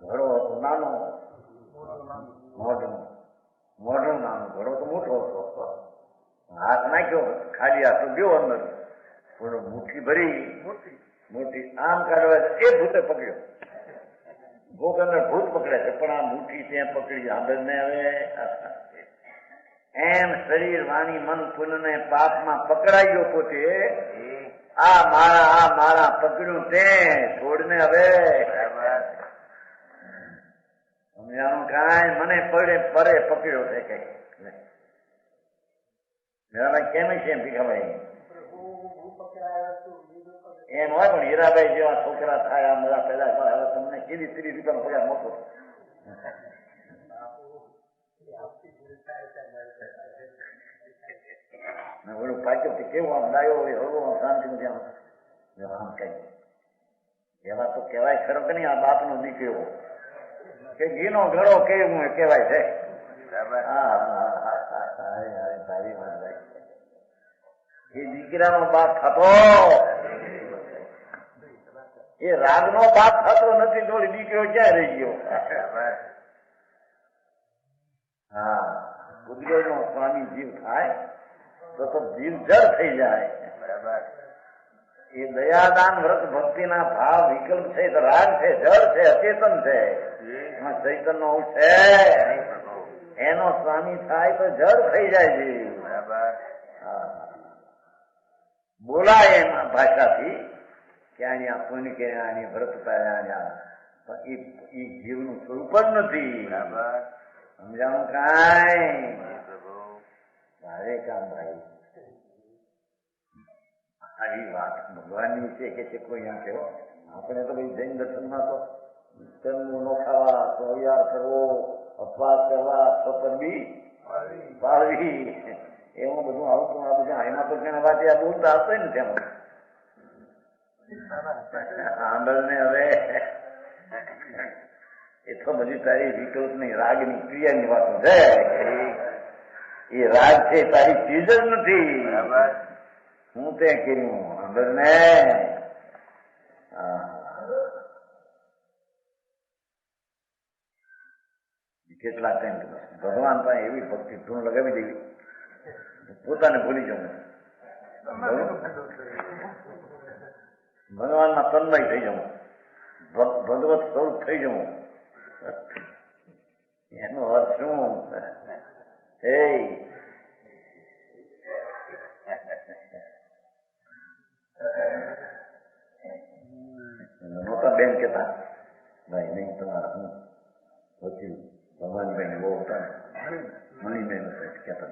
ઘડો હતો નાનો મોઢું નાનું ઘડો તો મોટો હતો. હાથ નાખ્યો ખાલી હાથ ગયો અંદર મુઠ્ઠી ભરી મોટી આમ કાઢવા એ ભૂતે પકડ્યો. ભૂખ અંદર ભૂત પકડે છે પણ આ મુઠ્ઠી ત્યાં પકડી આંદર ને હવે એમ શરીર વાણી મન પુન ને પાપમાં પકડાઈ ગયો પોતે. આ મારા પકડ્યું તે છોડને હવે સમજાણું કાંઈ મને પડે પરે પકડ્યો છે કઈ કેમ છે એમ ભીખાભાઈ એમ હોય પણ હીરાભાઈ જેવા છોકરા થાય આ બધા પેદા થાય હવે તમને કેવી 30 રૂપિયાનો પગાર મોટો ઓલું પાછળ કેવું આમ ડાયો હોય હળવું આમ શાંતિ નથી આમ કઈ એવા તો કહેવાય ખરો કે નહીં આ બાપ નો નીકળ્યો કે ઘીનો ઘડો કેવું કહેવાય છે. એ દીકરાનો બાપ થતો એ રાગનો બાપ થતો નથી થોડી દીકરો ક્યાં રહી ગયો. હા બુદ્ધિ નો સ્વામી જીવ થાય તો જીવ જળ થઈ જાય બરાબર. એ દયાદાન વ્રત ભક્તિના ભાવ વિકલ્પ છે તો રાગ છે જળ છે અચેતન છે એમાં ચૈતન્ય નો છે એનો સ્વામી થાય તો જળ થઈ જાય જીવ બરાબર. બોલાય એમાં ભાષાથી કે અહીંયા પુણ્ય કે આની વ્રતતા એ જીવનું સ્વરૂપ જ નથી બરાબર. સમજાણું કાંઈ ભારે કામ ભાઈ. આવી વાત ભગવાનની છે કે છે કોઈ અહીંયા કેવો આપણે તો ભાઈ જૈન દર્શનમાં તો તનનું નો ખાવા તૈયાર કરવો અપવાસ કરવા છપરબી પાળવી એવું બધું આવતું આ બધું એમાં તો કેને વાત આ બોલતા આવતો ને તેમ આંબલ ને હવે એ તો બધી તારી વિકલ્પ ની રાગની ક્રિયાની વાતો છે. એ રાગ છે તારી ચીજ જ નથી બરાબર. હું તે કર્યું અંદર ને કેટલા ટાઈમ ભગવાન પાસે એવી ભક્તિ ધૂન લગાવી દેવી પોતાને ભૂલી જવું ભગવાનમાં તન્મય થઈ જવું ભગવત સ્વરૂપ થઈ જવું એનો અર્થ શું? મોટા બેન કેતા ભાઈ નહીં તમારા હું પછી ભગવાનભાઈ બહુ હતા મણીબેન કહેતા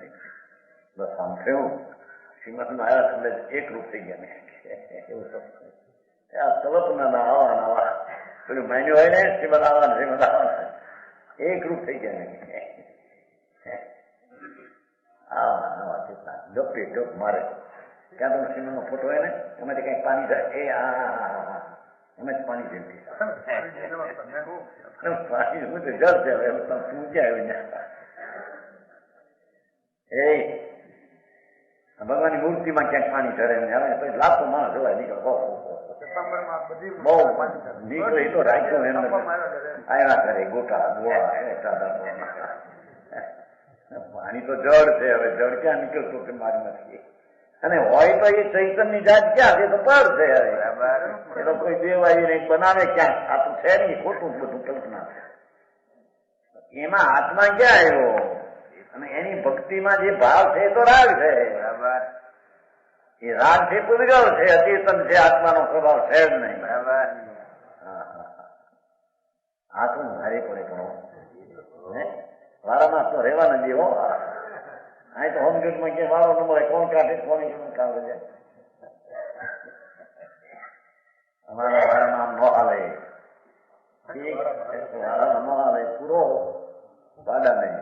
બસ આમ થયું શ્રીમદમાં આવ્યા એટલે એક રૂપ થઈ ગયા ને એવું આ તલપના ના આવા પેલું માન્યું હોય ને શ્રીમદ આવવાના શ્રીમદ આવવાના એક રૂપ થઈ ગયા ને આવા ચેતના ગપે ગપ મારે ક્યાં તમે શ્રીમદનો ફોટો હોય ને એમાંથી કઈક પાણી થાય એ એમાં જ પાણી જેમથી પાણી હું તો જળ છે હવે તું ક્યાં આવ્યું ભગવાનની મૂર્તિમાં ક્યાંક પાણી ચડે ને હવે પછી લાખો માણસ જોવાય નીકળે બહુ નીકળે તો રાખ્યો એમ આવ્યા કરે ગોટા ગોળા આની તો જડ છે. હવે જડ ક્યાં નીકળતો કે મારી નથી, અને હોય તો એ ચૈતનની જાત ક્યાં છે? તો પર છે. એ તો કોઈ દેવાઈને બનાવે ક્યાં? આ તો છે નહીં, ખોટું બધું કલ્પના છે. એમાં આત્મા ક્યાં આવ્યો? અને એની ભક્તિમાં જે ભાવ છે એ તો રાગ છે. બરાબર. એ રાગ છે, પૂદગલ છે, અચેતન છે, આત્માનો સ્વભાવ છે જ નહીં. બરાબર. આ તો ભારે પડે કરો વારામાં તો રહેવા ન દેવો. અહીં તો હોમગેટમાં ક્યાં વારો ન મળે, કોણ કાઢે કોણ કાઢે છે. અમારા વારામાં ન હાલે, વારામાં ન હાલે, પૂરો વાડા નહીં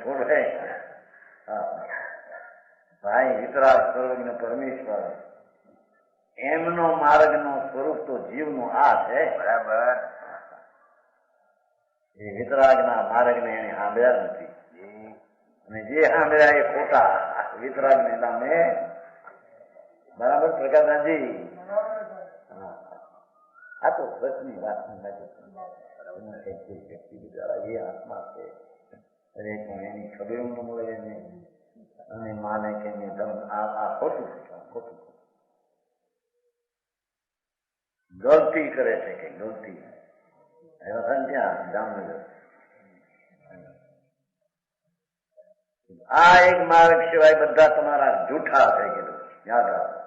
પૂરો. ભાઈ વિતરાગ સર્વજ્ઞ પરમેશ્વર, એમનો માર્ગનો સ્વરૂપ તો જીવનું આ છે. બરાબર. એ વિતરાગના માર્ગને એને સાંભળ્યા નથી, અને જે સાંભળ્યા એ ખોટા વિતરાગને નામે. બરાબર પ્રકાશજી? આ તો સચની વાત વ્યક્તિ બિચારા એ આત્મા છે. અરે પણ એની ખબર ન મળે એને, અને માને કે આ ખોટું છે, ખોટું ગલતી કરે છે કે ગલતી. એવા થાય ત્યાં જામનગર. આ એક માર્ગ સિવાય બધા તમારા જૂઠા છે કીધું, યાદ રાખો.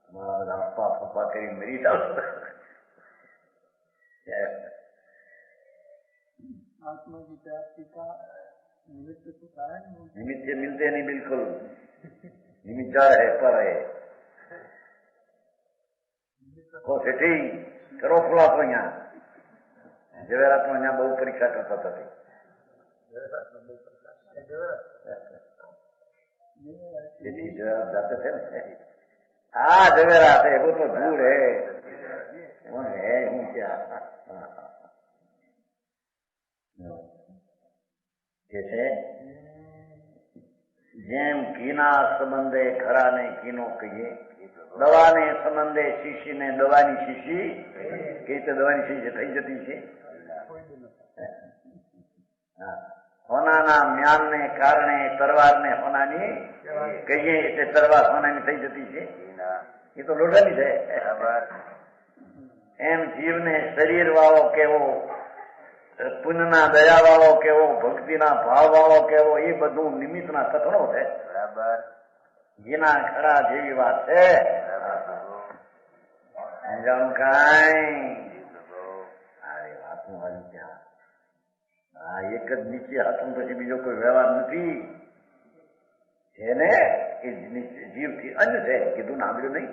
તમારા બધા અપ્પા ફપ્પા કરી મરી જાવ. आत्मा की प्राप्ति का निमित्त तो कारण निमित्त से मिलते नहीं, बिल्कुल निमित्त जा रहे पर है को सेठी करो खुला तो यहाँ जवेरा तो यहाँ बहु परीक्षा करता था जवेरा जाते थे ना. हाँ जवेरा थे, वो तो दूर है, वो है हूँ क्या जैसे જેમ ઘીના સંબંધે ખરાને ઘીનો કહીએ, દવાને સંબંધે શીશીને દવાની શીશી કે દવાની શીશી થઈ જતી છે. હોનાના જ્ઞાનને કારણે તરવારને હોનાની કહીએ એટલે તરવાર હોનાની થઈ જતી છે. એ તો લોઢાની છે. એમ જીવને શરીર વાળો કેવો, પુણ્યના દયા વાળો કેવો, ભક્તિના ભાવ વાળો કેવો, એ બધું નિમિત્તના કથનો છે. બરાબર. જેના ખરા જેવી વાત છે. સમજાણું કાંઈ? અરે વાતું હાલી ત્યાં. હા એક જ નીચે હતું, પછી બીજો કોઈ વ્યવહાર નથી. એને એ જીવથી અન્ય છે કીધું, સાંભળ્યું નહીં?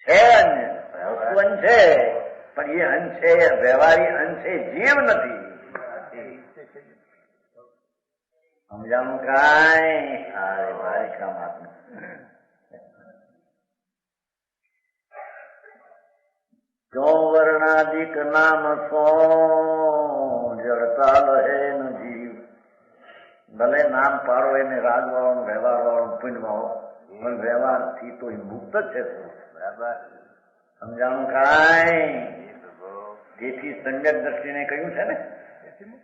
છે અન્ય વસ્તુ અન્ય છે, પણ એ અંશ છે, વ્યવહારી અંશ છે, જીવ નથી. સમજાણું કાંઈ? અરે ભારી કામ આપનું. જો વર્ણાદિક નામ સો જડતા લહે ન જીવ. ભલે નામ પાડો એને રાગ વાળો, વ્યવહાર વાળો, પુણ્ય વાળો, પણ વ્યવહાર થી તો એ મુક્ત છે. બરાબર. સમજાણું કાંઈ? જેથી સમ્યક દ્રષ્ટિને કહ્યું છે ને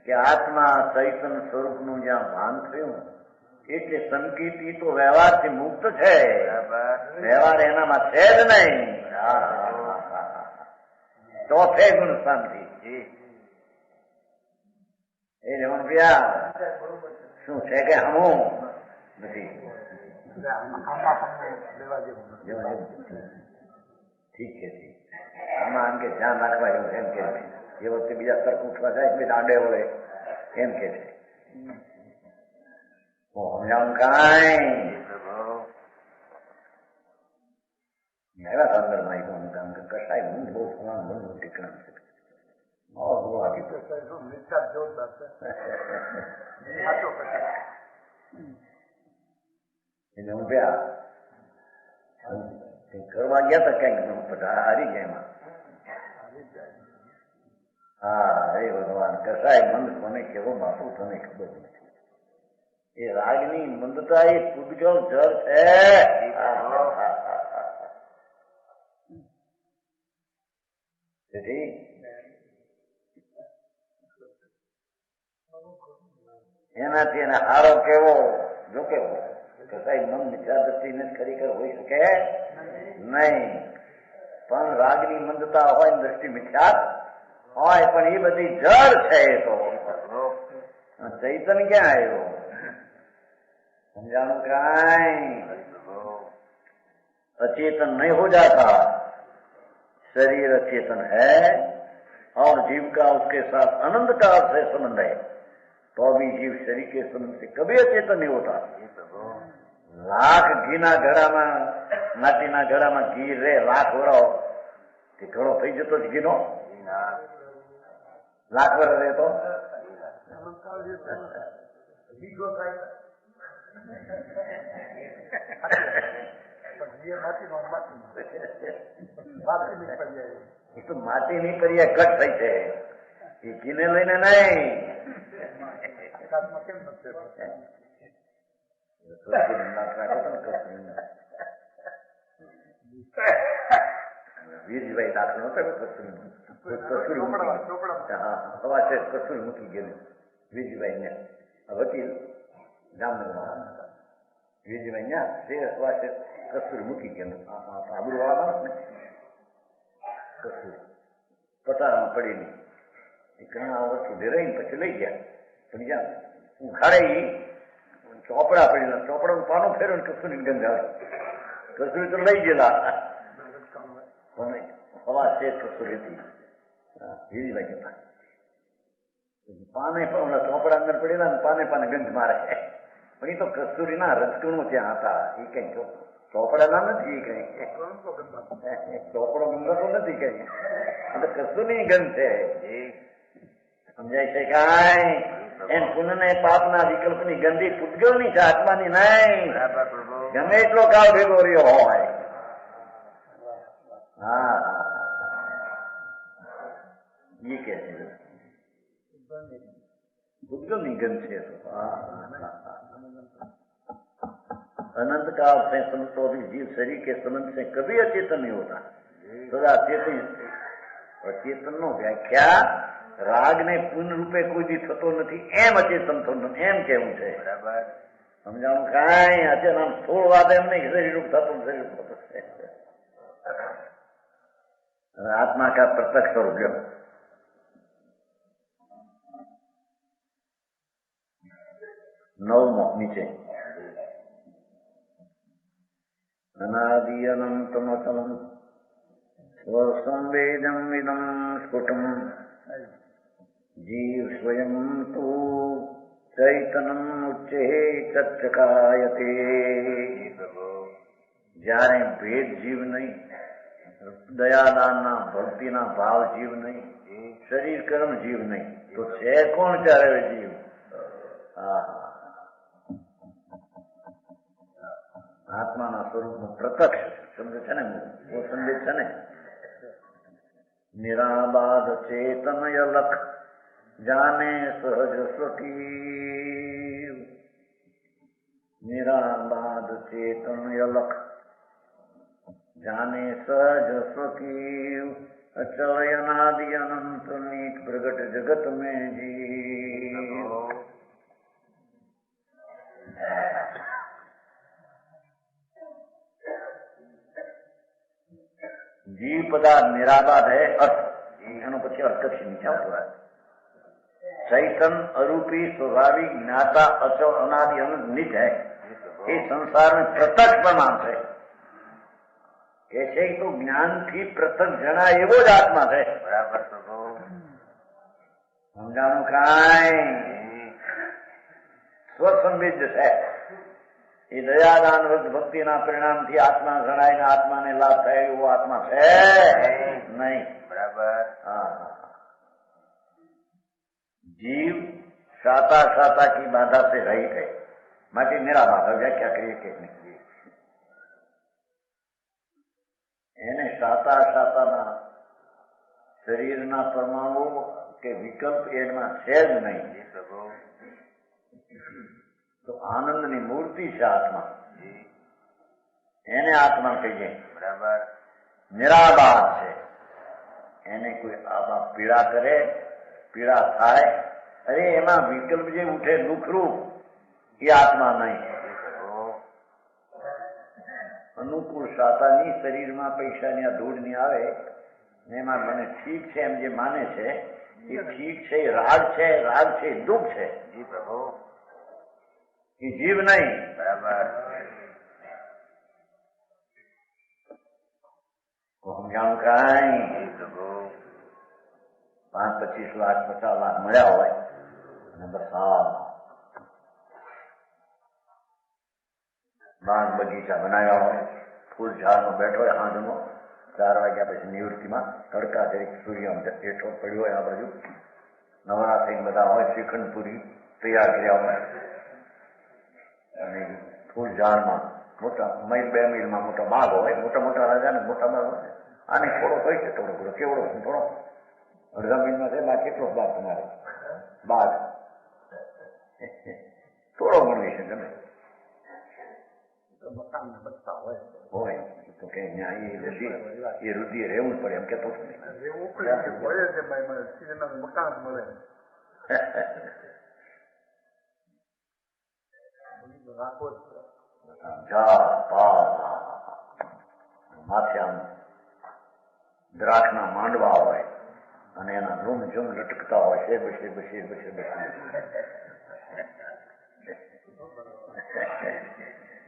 કે આત્મા ચૈતન સ્વરૂપનું જ્યાં ભાન થયું એટલે સંકેતી તો વ્યવહારથી મુક્ત છે. વ્યવહાર એનામાં છે જ નહીં. ચોથે ગુણ શાંતિ. એ જમણ પ્રિયા શું છે કે હમું નથી. ઠીક છે, ઠીક. આમાં આમ કે ધ્યાન રાખવા એવું એમ કે એ વખતે બીજા તર્ક ઉઠવા જાય એટલે દાંડે વળે એમ કે છે. સમજાવું કાંઈ? એવા સંદર્ભમાં કહું કામ કે કસાય હું બહુ ફલાણ બહુ ટીકણ છે. એટલે હું પ્યા કરવા ગયા હતા ક્યાંક બધા હારી ગયા એમાં. હા હરે ભગવાન, કસાય મંદ કોને કેવો બાપુ તને ખબર નથી. એ રાગની મંદતા એ પૂદગલ જળ છે. તેથી એનાથી એને હારો કેવો જો કેવો કે સાહેબ મન મિથ્યા દ્રષ્ટિને ખરેખર હોઈ શકે નહીં. પણ રાગની મંદતા હોય દ્રષ્ટિ મિથ્યા હોય, પણ એ બધી જળ છે. એ તો ચૈતન ક્યાં આવ્યો? समझाणु काई अचेतन नहीं हो जाता. शरीर अचेतन है और जीव का उसके साथ अनंत काल से संबंध है, तो भी जीव शरीर के संबंध से कभी अचेतन नहीं होता. लाख घीना घड़ाમાં માટીના ઘડામાં ઘી રે લાખ વરો કે ઘડો થઈ જતો જ ઘીનો લાખ વર રહે તો માટીની પર્યા ઘટ થઈ છે એ ઘીને લઈને નહીં. વીરજીભાઈ દાખલો હતો કસૂરી મૂકી ગયેલું વીરજીભાઈ ને વકીલ જામનગરમાં વીરજીભાઈ ત્યાં વાસે કસૂરી મૂકી ગયેલું આબુ વાળા ને કસૂરી પટારામાં પડીને એ ઘણા વર્ષ સુધી રહીને પછી લઈ ગયા. પણ જ્યાં ઉઘાડે ચોપડા પડેલા ચોપડાનું પાનું ફેરવું કસૂરી ગંધ આવે. કસૂરી તો લઈ ગયેલા પણ હવા છે કસૂરી હતી વીરજીભાઈ કહેતા પાને પણ ચોપડા અંદર પડેલા ને પાને પાને ગંધ મારે. પણ એ તો કસ્તુરીના રજકણો ત્યાં હતા. એ કઈ ચોપડાના નથી. એ કઈ ચોપડો ગંગાતો નથી કઈ કસ્તુરી ગંધ છે. સમજાય છે કાંઈ? એમ પુણ્ય ને પાપના વિકલ્પની ગંદી પૂતગલની છે, આત્માની નહીં. ગમે એટલો કાળ ભેગો રહ્યો હોય. હા એ કે છે बुद्धि गंध है. अनंत काल से संबंध तो भी जीव शरीर के संबंध से कभी अचेतन नहीं होता. सदा चेतन. और चेतन नो व्याख्या राग ने पूर्ण रूपे कोई दी थतो નથી એમ અચેતન થતો એમ કેવું છે. બરાબર સમજાણું કાંઈ? અત્યારે આમ સ્થૂળ વાત એમ નહીં શરીર રૂપ થતું શરીર થતું છે. આત્મા કા પ્રત્યક્ષ સ્વરૂપ લ્યો. નવમો નીચે અનાદિ અનંતમતમ સ્વસંવેદમ વિદમ સ્ફુટમ જીવ સ્વયં તુ ચૈતનમ ઉચ્ચે તચ્ચકાયતે. જ્યારે ભેદ જીવ નહીં, દયાદાનના ભક્તિના ભાવ જીવ નહીં, શરીર કર્મ જીવ નહીં, તો છે કોણ ત્યારે જીવ? આત્માના સ્વરૂપનું પ્રત્યક્ષ શબ્દ છે ને, એવો સંદેશ છે ને. નિરાબાદ ચેતન યલખ જાને સહજ સ્વકીય. નિરાબાદ ચેતન યલખ જાને સહજ સ્વકીય. અચલ અનાદિ અનંત નીત પ્રગટ જગત में जीव. जीव पदार्थ निराबाद है. अर्थ एनो પછી અર્થ કક્ષ નીચે આવતો હોય. चैतन अरूपी स्वाभाविक ज्ञाता अचल अनादि अनंत निज है. ये संसार में प्रत्यक्ष प्रमाण है. कैसे तो ज्ञान थी पृथक जना एवो ज आत्मा है. बराबर समझाणु कांई? स्वसंविद है. એ દયાદાન ભક્તિના પરિણામથી આત્મા જણાય, આત્માને લાભ થાય એવો આત્મા છે નહીં. બરાબર. जीव शाता शाता की बाधा से रहित है. માટે નિરાબાધ વ્યાખ્યા કરીએ કે નહીં? એને શાતા શાતાના શરીરના પરમાણુ કે વિકલ્પ એમાં છે જ નહીં. તો આનંદની મૂર્તિ છે આત્મા. એને આત્મા કહીએ. બરાબર. નિરાબાધ છે. એને કોઈ આમાં પીડા કરે, પીડા થાય અરે એમાં વિકલ્પ જે ઉઠે દુઃખરૂપ એ આત્મા નહીં. અનુકૂળ સાતાની શરીરમાં પૈસાની આ ધૂળ ની આવે એમાં મને ઠીક છે એમ જે માને છે એ ઠીક છે, એ રાગ છે, રાગ છે, દુઃખ છે. એ જીવ નહીં. બરાબર. સમજાણું કાંઈ 5-25 લાખ 50 લાખ મળ્યા હોય અને બસ બાગ બગીચા બનાવ્યા હોય, ફૂલ ઝાડમાં બેઠો હોય, સાંજનો 4 વાગ્યા પછી નિવૃત્તિમાં તડકા તરીકે સૂર્ય હેઠો પડ્યો હોય, આ બાજુ નવરા થઈને બધા હોય, શ્રીખંડ પૂરી તૈયાર કર્યા હોય અને ફૂલ ઝાડમાં મોટા મહિલ 2 મિલમાં મોટા બાગ હોય, મોટા મોટા રાજા ને મોટા બાગ હોય. આને થોડો કઈ છે, થોડો થોડો કેવડો થોડો અડધા મિલમાં છે, બાકી કેટલો બાગ તમારે બાગ થોડો ગણવી છે તમે હોય તો કે એ રુધિર રહેવું જ પડે એમ કેતો માથે આમ દ્રાક્ષના માંડવા હોય અને એના રૂમ ઝૂમ લટકતા હોય છે, બસી બસી બસી બસી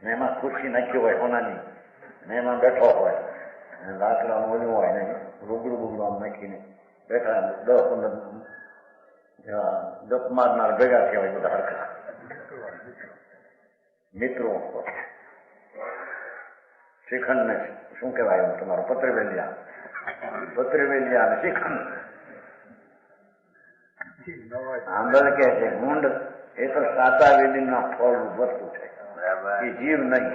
ને એમાં ખુરશી નાખી હોય સોનાની ને એમાં બેઠો હોય અને લાકડાનું ઓલું હોય ને રૂબડું બુગડું આમ નાખીને બેઠા 10-15 જપ મારનાર ભેગા થયા હોય બધા હરખા મિત્રો. શ્રીખંડ ને શું કહેવાય તમારો પત્રવેલિયા અને શ્રીખંડ આંબળ કે છે ગુંડ એ તો સાતા વેદીના ફળ વસ્તુ છે, એ જીવ નહીં.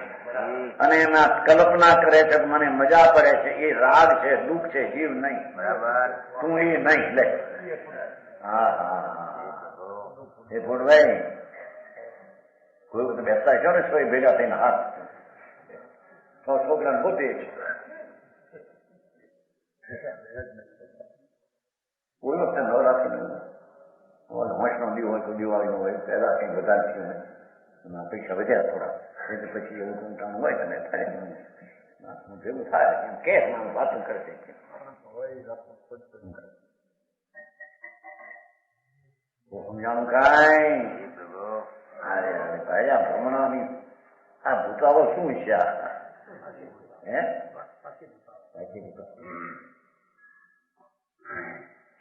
અને એમાં કલ્પના કરે છે મને મજા પડે છે, એ રાગ છે, દુઃખ છે, જીવ નહીં. બરાબર. તું એ નહીં લે. હા એ ભૂડભાઈ કોઈ વખત બેસતા છો ને સોય ભેગા થઈને હાથ તો છોકરાને પોતે છે. કોઈ વખતે નવરાત્રી હોંશનો દીવ હોય, કોઈ દિવાળીનો હોય, પહેલા કંઈ બધા થયું ને પૈસા વધ્યા થોડા એટલે પછી એવું કંટાણું હોય ને થાય ભેગું થાય એમ કે વાતો કરશે. સમજાણું કાંઈ અરે અરે ભાઈ આ ભ્રમણાની આ ભૂતાવો શું છે?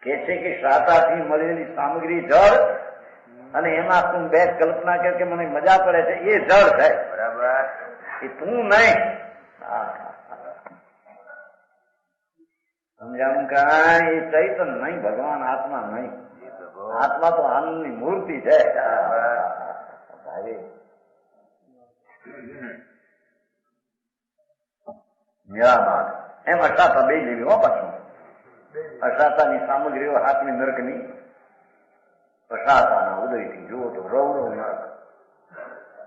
કે છે કે શ્રાતાથી મળેલી સામગ્રી જળ અને એમાં તું બે કલ્પના કર કે મને મજા પડે છે, એ જળ થાય. બરાબર. એ તું નહીં. સમજાણું કાંઈ? એ ચૈતન નહીં, ભગવાન આત્મા નહીં. આત્મા તો આનંદની મૂર્તિ છે. નિરામાર એમ અષ્ટાતા બે લેવી હો. પાછું અષ્ટાતાની સામગ્રીઓ હાથની નર્કની અષ્ટાતાના ઉદયથી જુઓ તો રવરવ નર્ક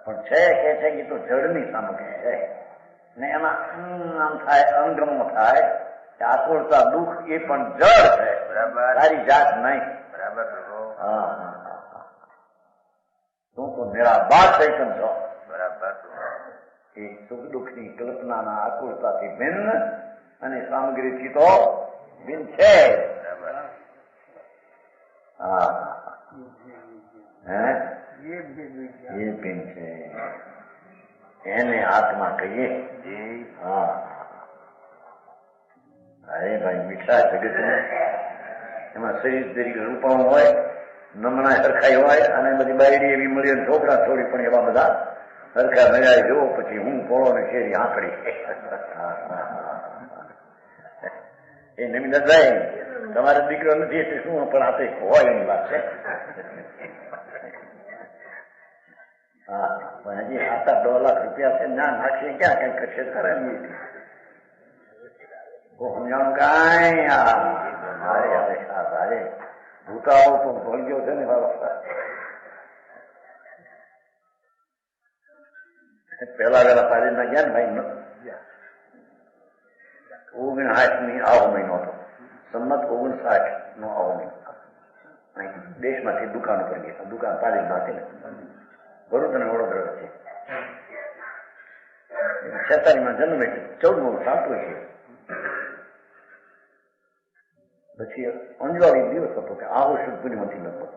પણ છે કે છે કે તો જળની સામગ્રી છે ને એમાં આમ થાય, અંગમો થાય, આતુરતા દુઃખ એ પણ જળ છે. બરાબર. સારી જાત નહીં. બરાબર. હા તું તો નિરાબાદ ચૈતન છો. બરાબર. એ સુખ દુઃખની કલ્પનાના આકુરતાથી ભિન્ન અને સામગ્રીથી તો ભિન્ન છે. હા એ ભિન્ન છે, એને આત્મા કહીએ. હા અરે ભાઈ મીઠા જગત એમાં શરીર તરીકે રૂપાણું હોય, નમણા સરખાઈ હોય અને બધી બાયડી એવી મળી છોકરા થોડી પણ એવા બધા સરખા નગાઈ જુઓ પછી હું પોળો ને શેરી આંકડી એ નમી નજાય. તમારે દીકરો નથી એટલે શું પણ આપે હોય એની વાત છે. હા પણ હજી 7-8 લાખ રૂપિયા છે, ના નાખીએ ક્યાં કઈ કશે કરે નહીં. સમજાણું કાંઈ? અરે અરે અરે ભૂતાઓ તો ભોલગ્યો છે ને પેલા વેલા પાડીના ગયા ને ભાઈ 59 આવો મહિનો હતો, સંમત 59 નો આવો મહિનો દેશમાંથી દુકાન ઉપર ગયા. દુકાન તાલીમમાં હતી ને, ભરૂચ અને વડોદરા વચ્ચે. 46માં જન્મ, 14મું સાચું છે. પછી અંજવાળી દિવસ હતો કે આવો શુદ્ધ પૂર્ણિમાથી લગભગ.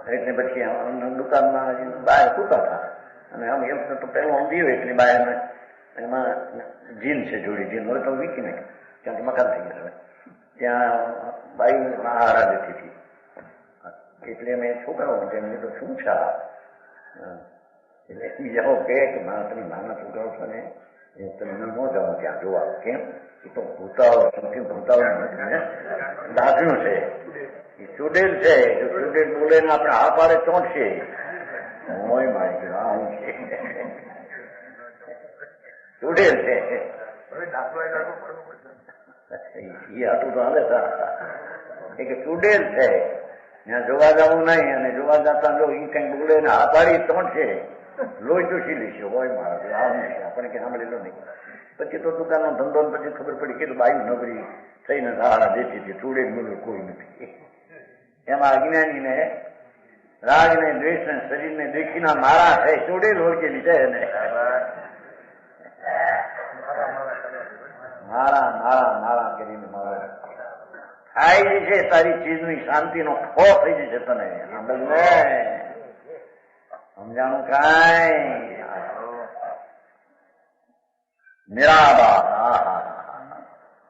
એટલે પછી દુકાનમાં બહાર સૂતા હતા અને આમ એમ તો પહેલો અંધીયો એટલે બહાર એમાં જીન છે, જોડી જીન હવે તો વીકી નાખી, ત્યાંથી મકાન થઈ ગયા. હવે ત્યાં બાઈ આહારા લેતી હતી. એટલે મેં છોકરાઓ એમને તો શું છે એટલે બીજાઓ કહે કે તમે નાના છોકરાઓ છો ને તમે ન જાઓ ત્યાં જોવા. કેમ? એ તો ભૂતાઓ દાખ્યું છે, એ સુડેલ છે. જો સુડેલ બોલે ને આપણે હા પાડે ચોંટશે. હોય મારી હા હું છે સુડેલ છે. એ આટલું તો હાલે એ કે સુડેલ છે, ત્યાં જોવા જવું નહીં. અને જોવા જતા જો એ કઈ બોલે ને હા પાડી ચોંટશે, લોહી ચૂસી લેશે. હોય મારા આવું છે, આપણે કે સાંભળેલો નહીં. પછી તો દુકાનનો ધંધો પછી ખબર પડી કે બાયું નબળી થઈને સહારા દેતી હતી. ચૂડે બોલું કોઈ નથી. એમાં અજ્ઞાનીને રાગ ને દ્વેષ ને શરીરને દેખીના મારા છે, ચૂડેલ ઓળખેલી છે ને મારા મારા મારા કરીને મારા ખાઈ જશે. તારી ચીજની શાંતિનો ખો થઈ જશે તને. સમજાણું કાંઈ? નિરાબાદ.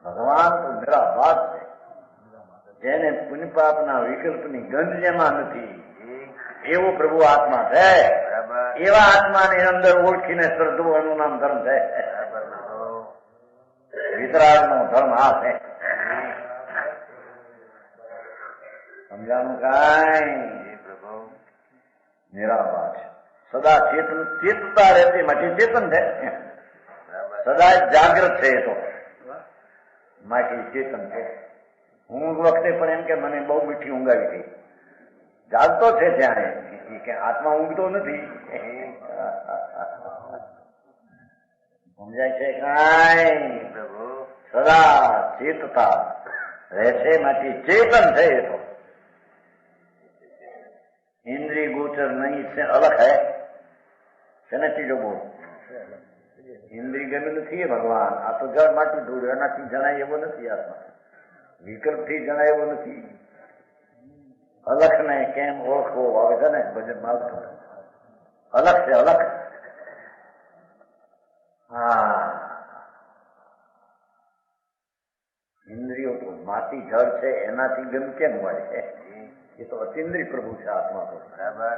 ભગવાન તો નિરાબાદ છે, જેને પુણ્ય પાપના વિકલ્પની ગંધ જેમાં નથી એવો પ્રભુ આત્મા છે. એવા આત્માની અંદર ઓળખીને શ્રદ્ધો એનું નામ ધર્મ છે. વિતરાગનો ધર્મ આ છે. સમજાણું કાંઈ? નિરાબાદ છે, સદા ચેતન, ચેતતા રહેતી માટે ચેતન છે. સદા જાગ્રત છે, એ તો માટે ચેતન છે. ઊંઘ વખતે પણ એમ કે મને બહુ મીઠી ઊંઘ આવી ગઈ. જાગતો છે ત્યારે કે આત્મા ઊંઘતો નથી. સમજાય છે કાંઈ? સદા ચેતતા રહે છે માટે ચેતન છે. એ તો इंद्रिय गोचर नहीं, इससे अलग है. શેના ચીજો બોલ? ઇન્દ્રિય ગમે નથી ભગવાન. આ તો જળ માટી ધૂળ, એનાથી જણાય એવો નથી. આત્મા વિકલ્પથી જણાય એવો નથી. અલખ ને કેમ ઓળખવો આવે છે ને ભજન માગતો. અલગ છે, અલગ. હા, ઇન્દ્રિયો તો માટી જળ છે, એનાથી ગમ કેમ હોય છે? એ તો અતિન્દ્રિય પ્રભુ છે આત્મા તો. બરાબર.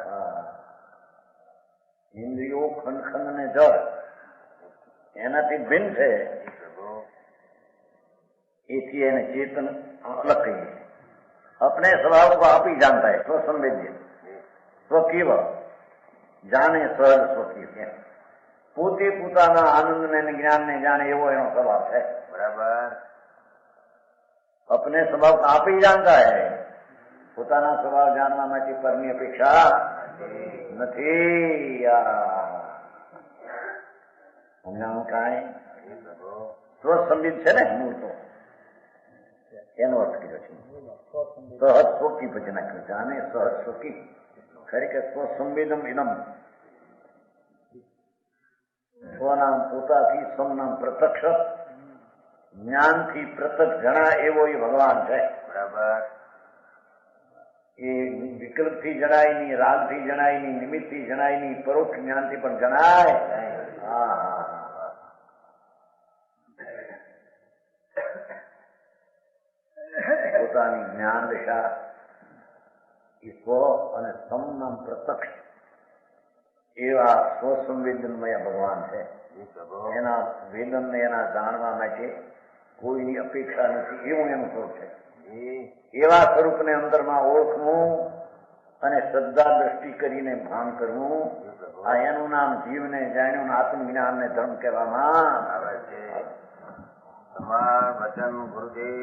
ઇન્દ્રિયો ખંડ ખંડ ને જળ એનાથી ભિન્ન છે. એથી એને ચેતન અલગ કહીએ. अपने स्वभाव को आप ही जानता है, स्वसंवेद्य, स्वकीय, જાણે સહજ સ્વકીય. પોતે પોતાના આનંદ ને જ્ઞાન ને જાણે એવો એનો સ્વભાવ છે. બરાબર. अपने स्वभाव को आप ही जानता है. પોતાના સ્વભાવ જાણવા માટે પરની અપેક્ષા નથી. સમજાણું કાંઈ? સ્વસંબિત છે ને મૂળ તો એનો અર્થ કર્યો છે. સહજ સ્વકી પછી નાખ્યું. જાણે સહજ સ્વકી ખરેખર સ્વસંવેદમ ઇનમ. સ્વનામ પોતાથી, સમનામ પ્રત્યક્ષ, જ્ઞાનથી પ્રત્યક્ષ જણા એવો એ ભગવાન છે. બરાબર. એ વિકલ્પથી જણાય નહીં, રાગથી જણાય નહીં, નિમિત્તથી જણાય નહીં, પરોક્ષ જ્ઞાનથી પણ જણાય. પોતાની જ્ઞાન દિશા એ સ્વ અને સમનામ પ્રત્યક્ષ એવા સ્વસંવેદનમય ભગવાન છે. એના વેદન ને એના જાણવા માટે કોઈની અપેક્ષા નથી, એવું એનું સ્વરૂપ છે. એવા સ્વરૂપને અંદરમાં ઓળખવું અને શ્રદ્ધા દ્રષ્ટિ કરીને ભાન કરવું, આ એનું નામ જીવને જાણ્યું આત્મજ્ઞાન ને ધર્મ કહેવામાં આવે છે. તમારા વચન ગુરુદેવ